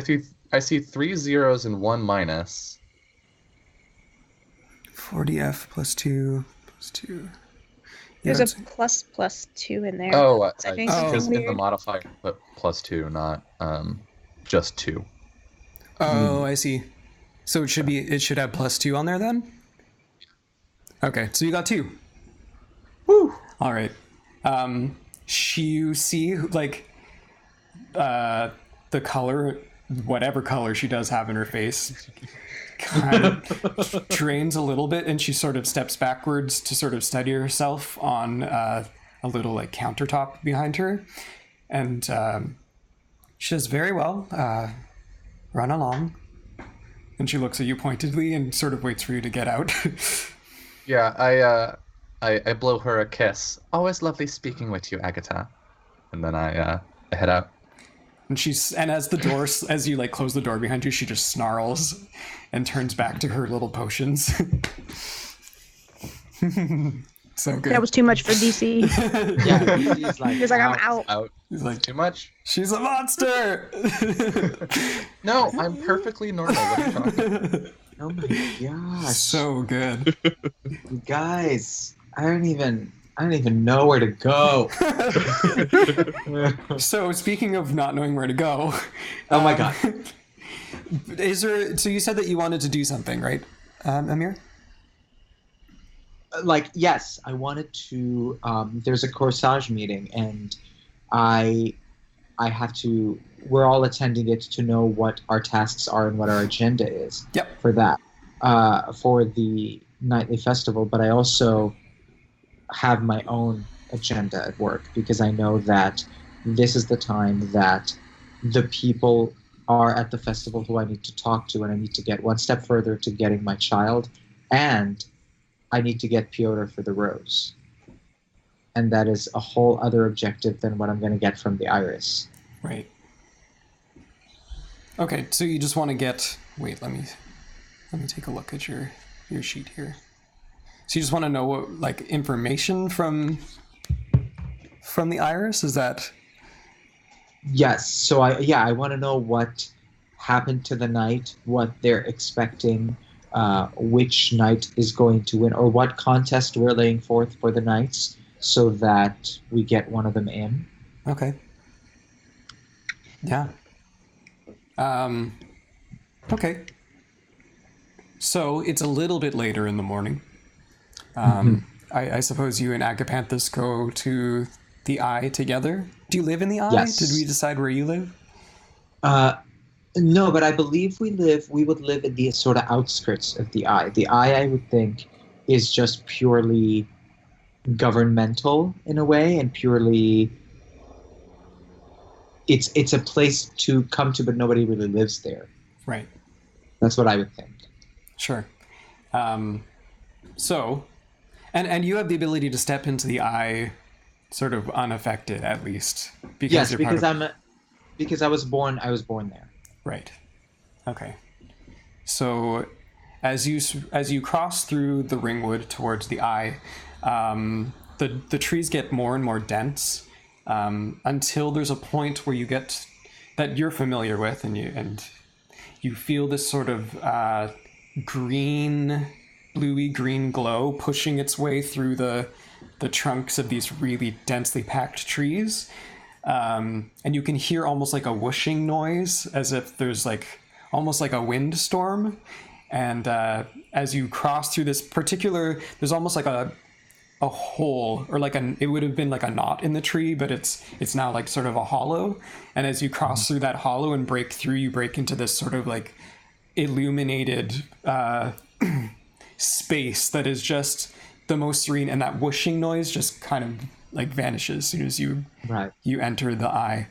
I see 3 zeros and 1 minus. 40F +2 +2. There's Yeah, a ++2 in there. Oh, I think because something in the weird. modifier put +2, not just 2. Oh, I see. So it should have +2 on there then? Okay, so you got 2. Woo! All right. You see, like, the color, whatever color she does have in her face, kind of drains a little bit, and she sort of steps backwards to sort of steady herself on a little, like, countertop behind her. And she says, very well, run along. And she looks at you pointedly and sort of waits for you to get out. Yeah, I blow her a kiss. Always lovely speaking with you, Agatha. And then I head out. And as you like close the door behind you, she just snarls and turns back to her little potions. So good. That was too much for DC. Yeah, he's like, He's like, I'm out. Out. He's like, Too much? she's a monster. No, I'm perfectly normal. What are you talking about? Oh my gosh, So good. you guys! I don't even know where to go. So speaking of not knowing where to go, Oh my god! so you said that you wanted to do something, right, Amir? Like, yes, I wanted to. There's a corsage meeting, and I have to. We're all attending it to know what our tasks are and what our agenda is. Yep. For that, for the nightly festival, but I also have my own agenda at work because I know that this is the time that the people are at the festival who I need to talk to, and I need to get one step further to getting my child, and I need to get Piotr for the rose. And that is a whole other objective than what I'm going to get from the iris. Right. Okay, so you just want to get. Wait, let me take a look at your sheet here. So you just want to know what, like, information from the iris? Is that? Yes. So I want to know what happened to the knight, what they're expecting, which knight is going to win, or what contest we're laying forth for the knights, so that we get one of them in. Okay. Yeah. Okay. So it's a little bit later in the morning. I suppose you and Agapanthus go to the eye together? Do you live in the eye? Yes. Did we decide where you live? No, but I believe we would live in the sort of outskirts of the eye. The eye, I would think, is just purely governmental in a way, and purely it's a place to come to, but nobody really lives there. Right. That's what I would think. Sure. So, and you have the ability to step into the eye sort of unaffected, at least. Yes, you're because part of... because I was born there. Right. Okay. So, as you cross through the ringwood towards the eye, the trees get more and more dense until there's a point where you get that you're familiar with, and you feel this sort of bluey green glow pushing its way through the trunks of these really densely packed trees. And you can hear almost like a whooshing noise, as if there's almost like a windstorm. And as you cross through this particular, there's almost like a hole, or it would have been like a knot in the tree, but it's now like sort of a hollow. And as you cross through that hollow and break through, you break into this sort of like illuminated space that is just the most serene, and that whooshing noise just kind of like vanishes as soon as you enter the eye.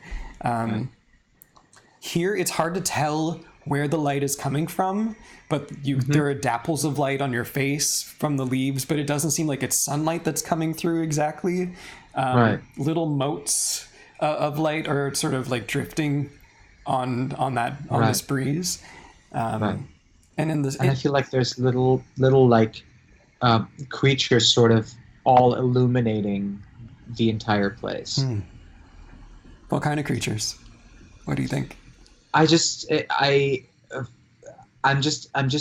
Here it's hard to tell where the light is coming from, but there are dapples of light on your face from the leaves, but it doesn't seem like it's sunlight that's coming through exactly. Little motes of light are sort of like drifting on this breeze. And I feel like there's little like creatures sort of all illuminating the entire place. What kind of creatures? What do you think? I'm just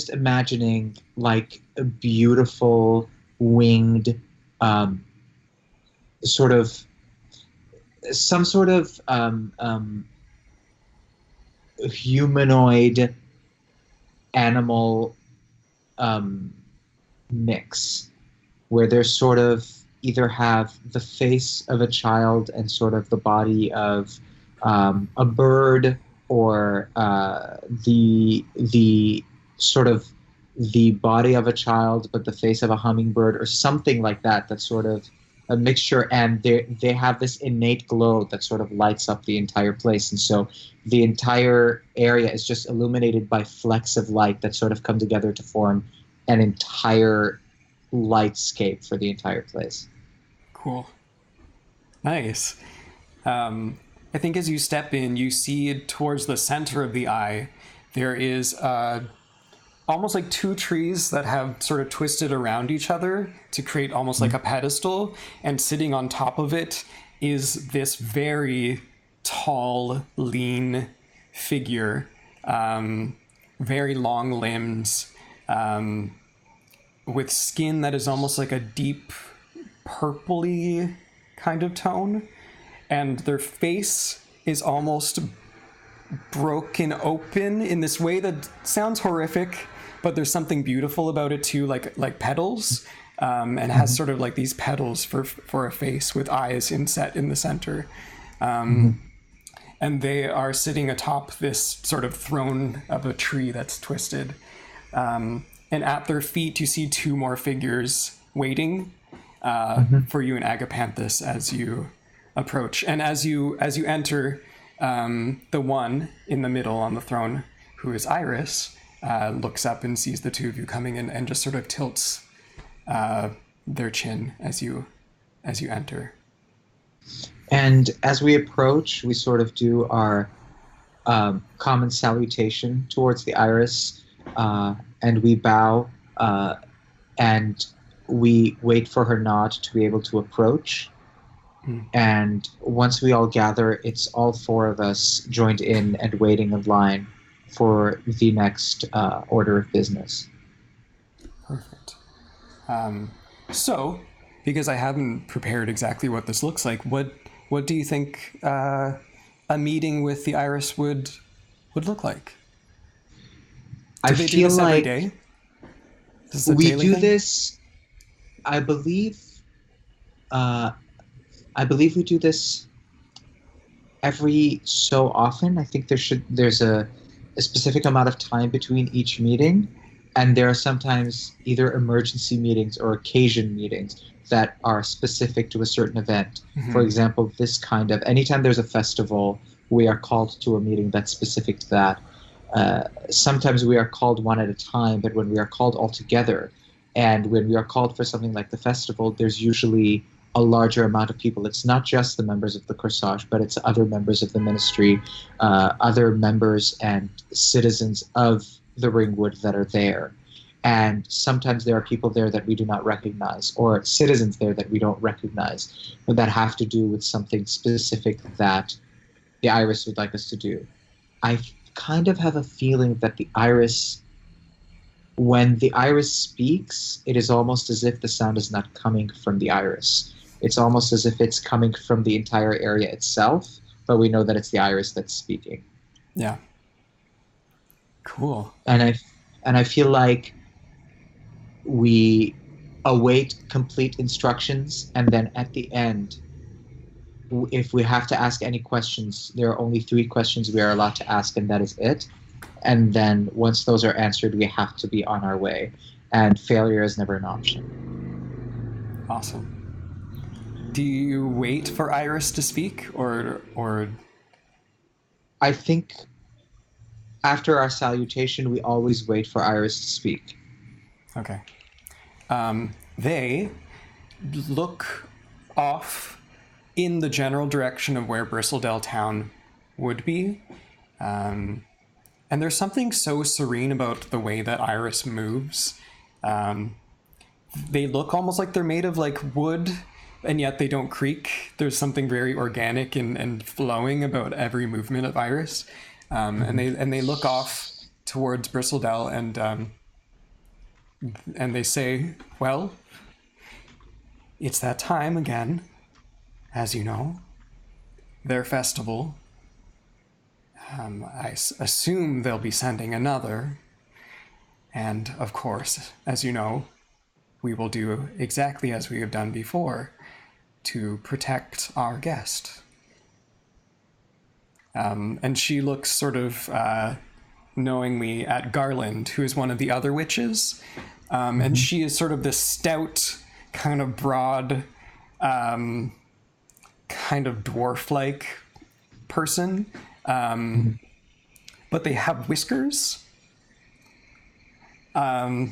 imagining like a beautiful winged some sort of humanoid animal mix, where they're sort of either have the face of a child and sort of the body of a bird, or the sort of the body of a child but the face of a hummingbird, or something like that. That's sort of a mixture, and they have this innate glow that sort of lights up the entire place, and so the entire area is just illuminated by flecks of light that sort of come together to form an entire lightscape for the entire place. Cool. Nice. I think as you step in, you see towards the center of the eye, there is almost like two trees that have sort of twisted around each other to create almost like a pedestal, and sitting on top of it is this very tall, lean figure, very long limbs, with skin that is almost like a deep purpley kind of tone, and their face is almost broken open in this way that sounds horrific, but there's something beautiful about it too, like petals, and has sort of like these petals for a face with eyes inset in the center. And they are sitting atop this sort of throne of a tree that's twisted. And at their feet, you see two more figures waiting for you and Agapanthus as you approach. And as you enter, the one in the middle on the throne, who is Iris, looks up and sees the two of you coming in, and just sort of tilts their chin as you enter. And as we approach, we sort of do our common salutation towards the Iris, and we bow, and we wait for her nod to be able to approach. And once we all gather, it's all four of us joined in and waiting in line for the next order of business. Perfect. So, because I haven't prepared exactly what this looks like, what do you think a meeting with the Iris would look like? Do they do this every day? We do this, I believe, I believe we do this every so often. I think there's a specific amount of time between each meeting, and there are sometimes either emergency meetings or occasion meetings that are specific to a certain event. Mhm. For example, this kind of anytime there's a festival, we are called to a meeting that's specific to that. Sometimes we are called one at a time, but when we are called all together, and when we are called for something like the festival, there's usually a larger amount of people. It's not just the members of the Corsage, but it's other members of the ministry, other members and citizens of the Ringwood that are there. And sometimes there are people there that we do not recognize, or citizens there that we don't recognize, but that have to do with something specific that the Iris would like us to do. I kind of have a feeling that when the Iris speaks, it is almost as if the sound is not coming from the Iris. It's almost as if it's coming from the entire area itself, but we know that it's the Iris that's speaking. Yeah. Cool. And I feel like we await complete instructions, and then at the end, if we have to ask any questions, there are only 3 questions we are allowed to ask, and that is it. And then once those are answered, we have to be on our way. And failure is never an option. Awesome. Do you wait for Iris to speak, or? I think after our salutation, we always wait for Iris to speak. Okay. They look off in the general direction of where Bristledale town would be. And there's something so serene about the way that Iris moves. They look almost like they're made of like wood, and yet they don't creak. There's something very organic and flowing about every movement of Iris. And they look off towards Bristledale, and they say, well, it's that time again, as you know, their festival. I assume they'll be sending another. And of course, as you know, we will do exactly as we have done before to protect our guest. And she looks sort of knowingly at Garland, who is one of the other witches. And she is sort of this stout, kind of broad, kind of dwarf-like person. But they have whiskers.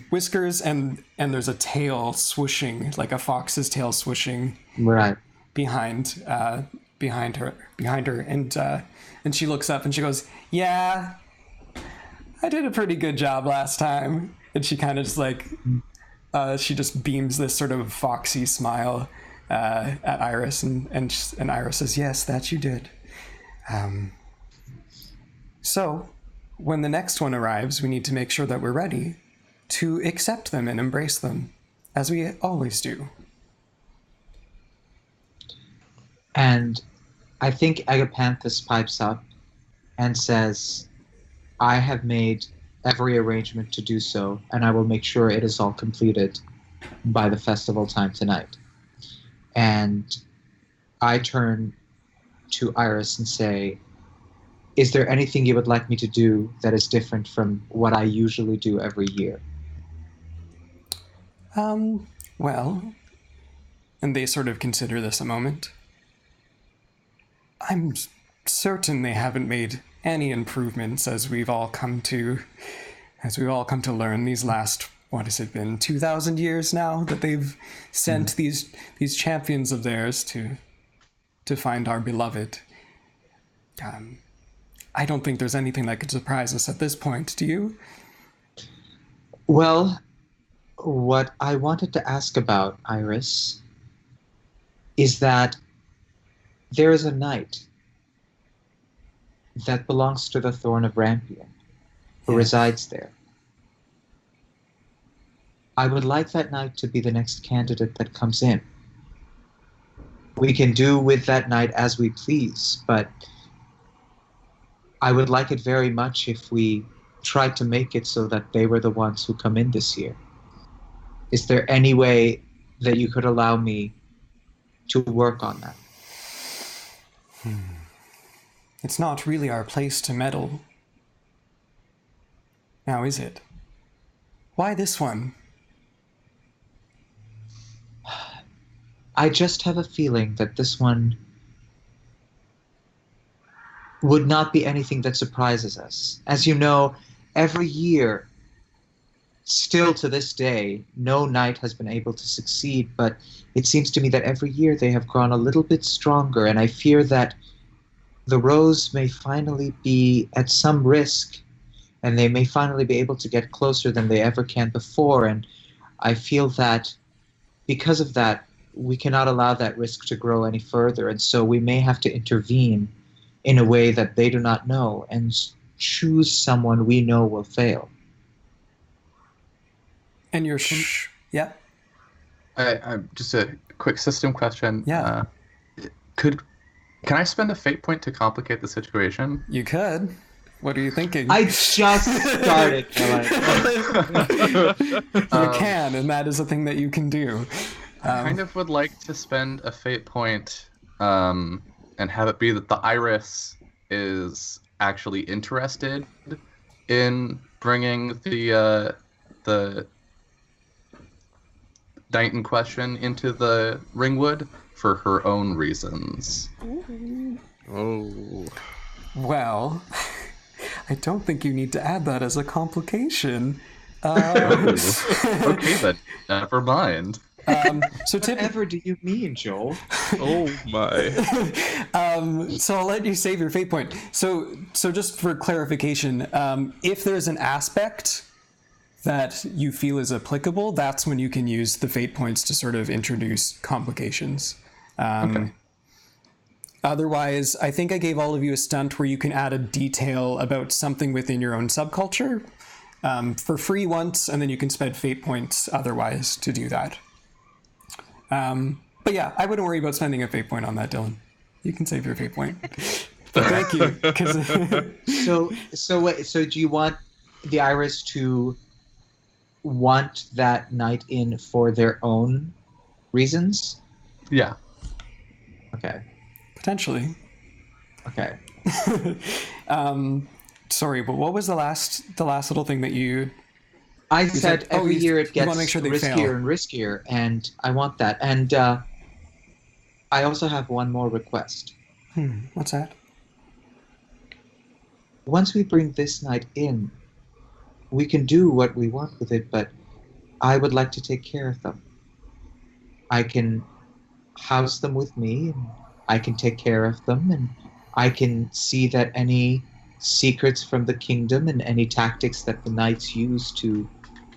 Whiskers, and there's a tail swooshing, like a fox's tail swooshing Right. behind her. And she looks up and she goes, yeah, I did a pretty good job last time. And she kind of just like, she just beams this sort of foxy smile at Iris, and Iris says, yes, that you did. So when the next one arrives, we need to make sure that we're ready to accept them and embrace them, as we always do. And I think Agapanthus pipes up and says, I have made every arrangement to do so, and I will make sure it is all completed by the festival time tonight. And I turn to Iris and say, is there anything you would like me to do that is different from what I usually do every year? Well, and they sort of consider this a moment. I'm certain they haven't made any improvements as we've all come to learn these last, what has it been, 2,000 years now that they've sent these champions of theirs to find our beloved. I don't think there's anything that could surprise us at this point, do you? Well, what I wanted to ask about, Iris, is that there is a knight that belongs to the Thorn of Rampion who resides there. I would like that knight to be the next candidate that comes in. We can do with that knight as we please, but I would like it very much if we tried to make it so that they were the ones who come in this year. Is there any way that you could allow me to work on that? It's not really our place to meddle. Now, is it? Why this one? I just have a feeling that this one would not be anything that surprises us. As you know, every year, still to this day, no knight has been able to succeed, but it seems to me that every year they have grown a little bit stronger, and I fear that the Rose may finally be at some risk, and they may finally be able to get closer than they ever can before, and I feel that because of that, we cannot allow that risk to grow any further, and so we may have to intervene in a way that they do not know and choose someone we know will fail. And you're yeah. I just a quick system question. Yeah. Can I spend a fate point to complicate the situation? You could. What are you thinking? I just started. You can, and that is a thing that you can do. I kind of would like to spend a fate point and have it be that the Iris is actually interested in bringing the knight in question into the Ringwood for her own reasons. Oh. Well, I don't think you need to add that as a complication. Okay then, never mind. So Whatever do you mean, Joel? Oh my. So I'll let you save your fate point. So just for clarification, if there's an aspect that you feel is applicable, that's when you can use the fate points to sort of introduce complications. Okay. Otherwise, I think I gave all of you a stunt where you can add a detail about something within your own subculture for free once, and then you can spend fate points otherwise to do that. But yeah, I wouldn't worry about spending a fate point on that, Dylan. You can save your fate point. But thank you. So do you want the Iris to want that knight in for their own reasons? Yeah. Okay. Potentially. Okay. Sorry, but what was the last little thing that you... I said every year it gets wanna make sure they riskier fail. and riskier, and I want that. And I also have one more request. What's that? Once we bring this knight in, we can do what we want with it, but I would like to take care of them. I can house them with me, and I can take care of them, and I can see that any secrets from the kingdom and any tactics that the knights use to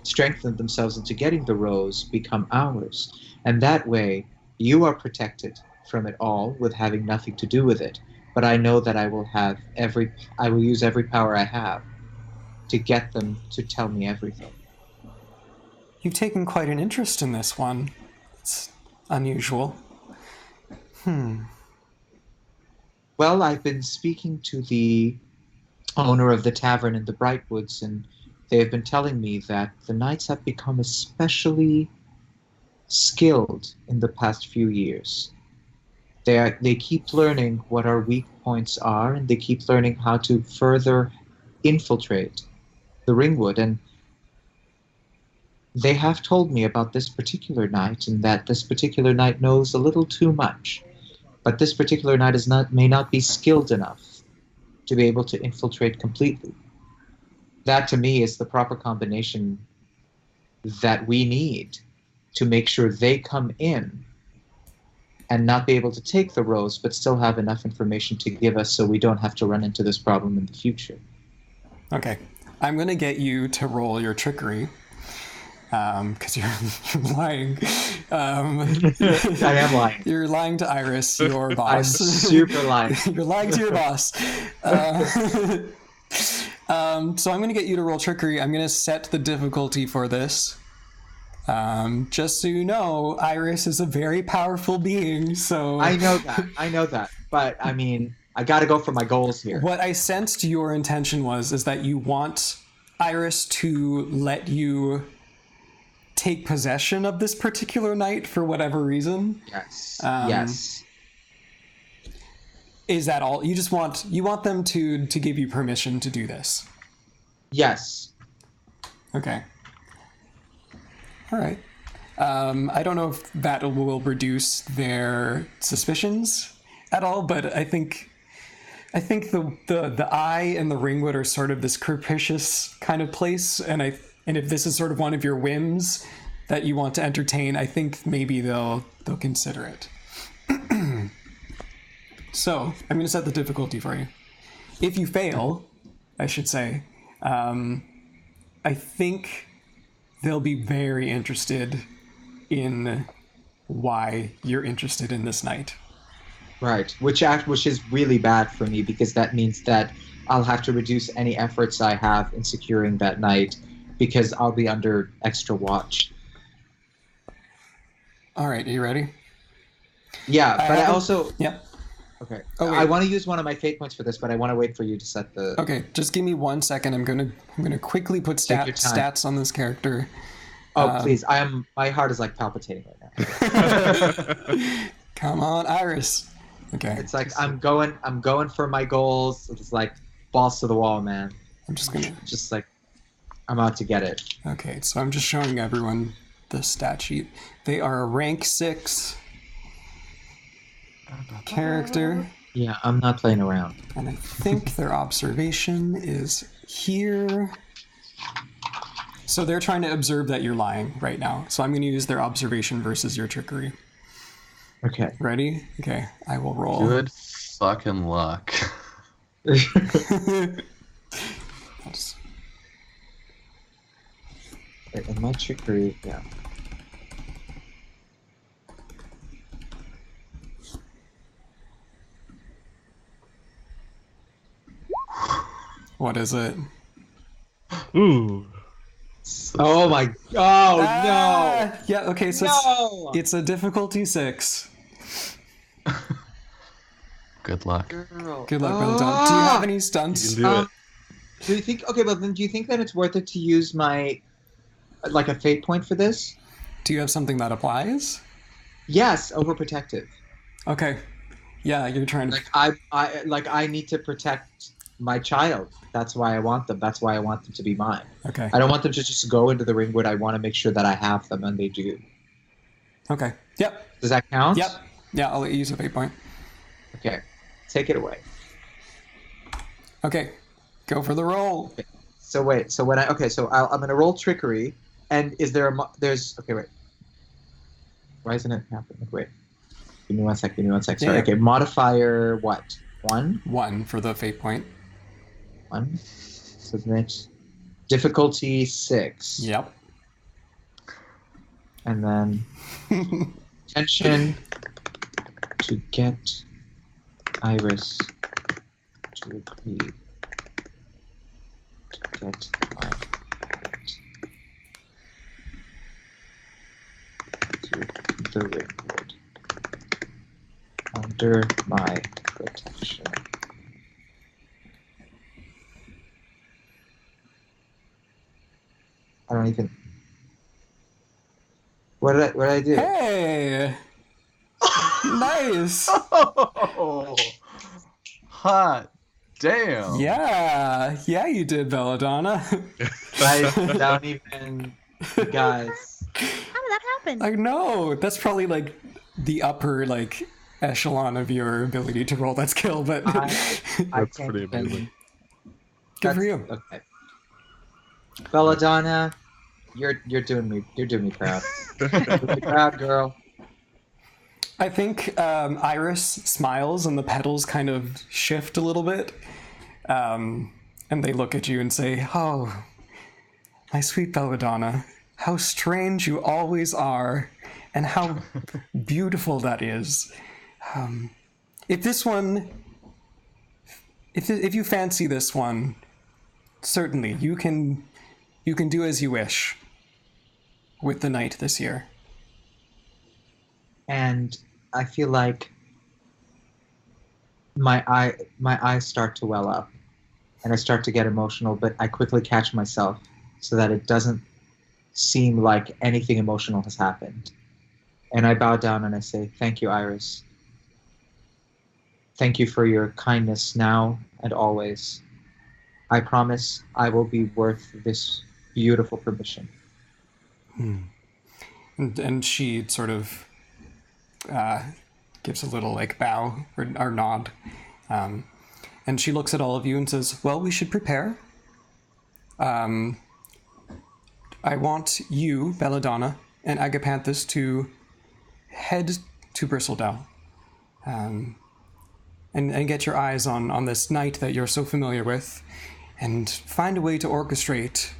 strengthen themselves into getting the rose become ours. And that way, you are protected from it all with having nothing to do with it. But I know that I will use every power I have to get them to tell me everything. You've taken quite an interest in this one. It's unusual. Well, I've been speaking to the owner of the tavern in the Brightwoods, and they have been telling me that the knights have become especially skilled in the past few years. They keep learning what our weak points are, and they keep learning how to further infiltrate the Ringwood. And they have told me about this particular knight, and that this particular knight knows a little too much. But this particular knight may not be skilled enough to be able to infiltrate completely. That, to me, is the proper combination that we need to make sure they come in and not be able to take the rose, but still have enough information to give us so we don't have to run into this problem in the future. Okay. I'm going to get you to roll your trickery. Because you're lying. I am lying. You're lying to Iris, your boss. I'm super lying. You're lying to your boss. So I'm going to get you to roll trickery. I'm going to set the difficulty for this. Just so you know, Iris is a very powerful being, so... I know that. But, I mean, I got to go for my goals here. What I sensed your intention is that you want Iris to let you take possession of this particular knight for whatever reason. Yes. Yes. Is that all? You want them to give you permission to do this? Yes. Okay. All right. I don't know if that will reduce their suspicions at all, but I think the eye and the ringwood are sort of this capricious kind of place, and if this is sort of one of your whims that you want to entertain, I think maybe they'll consider it. So I'm going to set the difficulty for you. If you fail, I should say, I think they'll be very interested in why you're interested in this night. Right, which is really bad for me because that means that I'll have to reduce any efforts I have in securing that night because I'll be under extra watch. All right, are you ready? Yeah, but I also... Yep. Okay. Oh, I want to use one of my fate points for this, but I want to wait for you to set the... Okay, just give me 1 second. I'm gonna quickly put stats on this character. Oh, please. My heart is like palpitating right now. Come on, Iris. Okay. It's like I'm going for my goals. It's like balls to the wall, man. I'm just gonna like I'm out to get it. Okay, so I'm just showing everyone the stat sheet. They are a rank 6 character. Yeah, I'm not playing around. And I think their observation is here. So they're trying to observe that you're lying right now. So I'm going to use their observation versus your trickery. Okay. Ready? Okay, I will roll. Good fucking luck. And my trickery, yeah. What is it? Ooh. Oh my! Oh no! Yeah. Okay. So No! it's a difficulty 6. Good luck. Girl. Good luck, Belladonna. Do you have any You stunts? can do it. Do you think? Okay, but then do you think that it's worth it to use my like a fate point for this? Do you have something that applies? Yes, overprotective. Okay. Yeah, you're trying to. I need to protect my child. That's why I want them. That's why I want them to be mine. Okay. I don't want them to just go into the ringwood. I want to make sure that I have them, and they do. Okay. Yep. Does that count? Yep. Yeah, I'll let you use a fate point. Okay. Take it away. Okay. Go for the roll. Okay. So wait. So when I'm gonna roll trickery, and is there there's okay wait. Why isn't it happening? Wait. Give me one sec. Sorry. Yeah. Okay. Modifier what? 1? 1 for the fate point. 1. So the next difficulty 6. Yep. And then attention to get Iris to agree to get my to the ringwood under my protection. I don't even. What did I do? Hey! Nice! Oh, hot damn. Yeah, you did, Belladonna. I don't even. Guys. How did that happen? I know. That's probably like the upper like echelon of your ability to roll that skill, but I That's can't pretty even- amazing. good for you. Okay. Belladonna, you're doing me proud. Doing me proud, girl. I think Iris smiles and the petals kind of shift a little bit, and they look at you and say, "Oh, my sweet Belladonna, how strange you always are, and how beautiful that is. If you fancy this one, certainly you can do as you wish with the night this year." And I feel like my eyes start to well up, and I start to get emotional. But I quickly catch myself so that it doesn't seem like anything emotional has happened. And I bow down and I say, "Thank you, Iris." Thank you for your kindness now and always. I promise I will be worth this beautiful permission. And she sort of gives a little like bow or nod. And she looks at all of you and says, well, we should prepare. I want you, Belladonna, and Agapanthus to head to Bristledale and get your eyes on this knight that you're so familiar with and find a way to orchestrate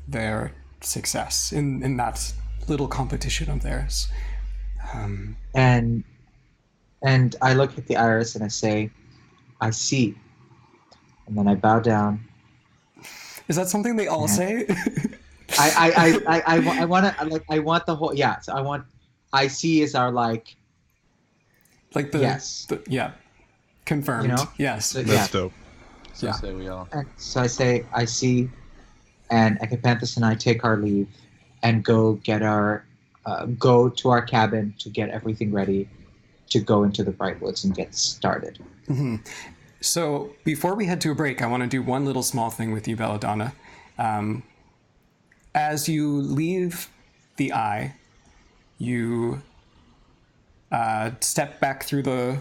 their success in that little competition of theirs. And I look at the iris and I say, I see. And then I bow down. Is that something they all say? I want to like I want the whole So I want I see is our like the yes yeah, confirmed. You know? Yes, So, That's dope. So say we all. And so I say I see, and Ekapanthus and I take our leave and go get our go to our cabin to get everything ready to go into the Bright Woods and get started. Mm-hmm. So before we head to a break, I want to do one little small thing with you, Belladonna. As you leave the eye, you step back through the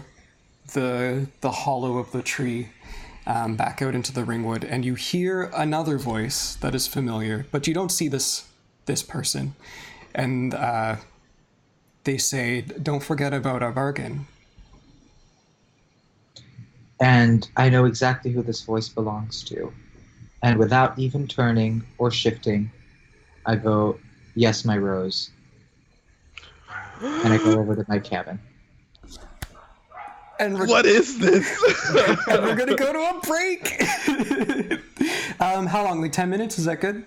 hollow of the tree, back out into the ringwood, and you hear another voice that is familiar, but you don't see this person. And they say, "Don't forget about our bargain." And I know exactly who this voice belongs to. And without even turning or shifting, I go, yes, my rose. And I go over to my cabin. And What is this? and we're going to go to a break. How long? Like 10 minutes? Is that good?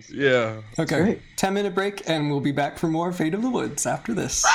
Yeah. Okay. Great. 10-minute break, and we'll be back for more Fate of the Woods after this.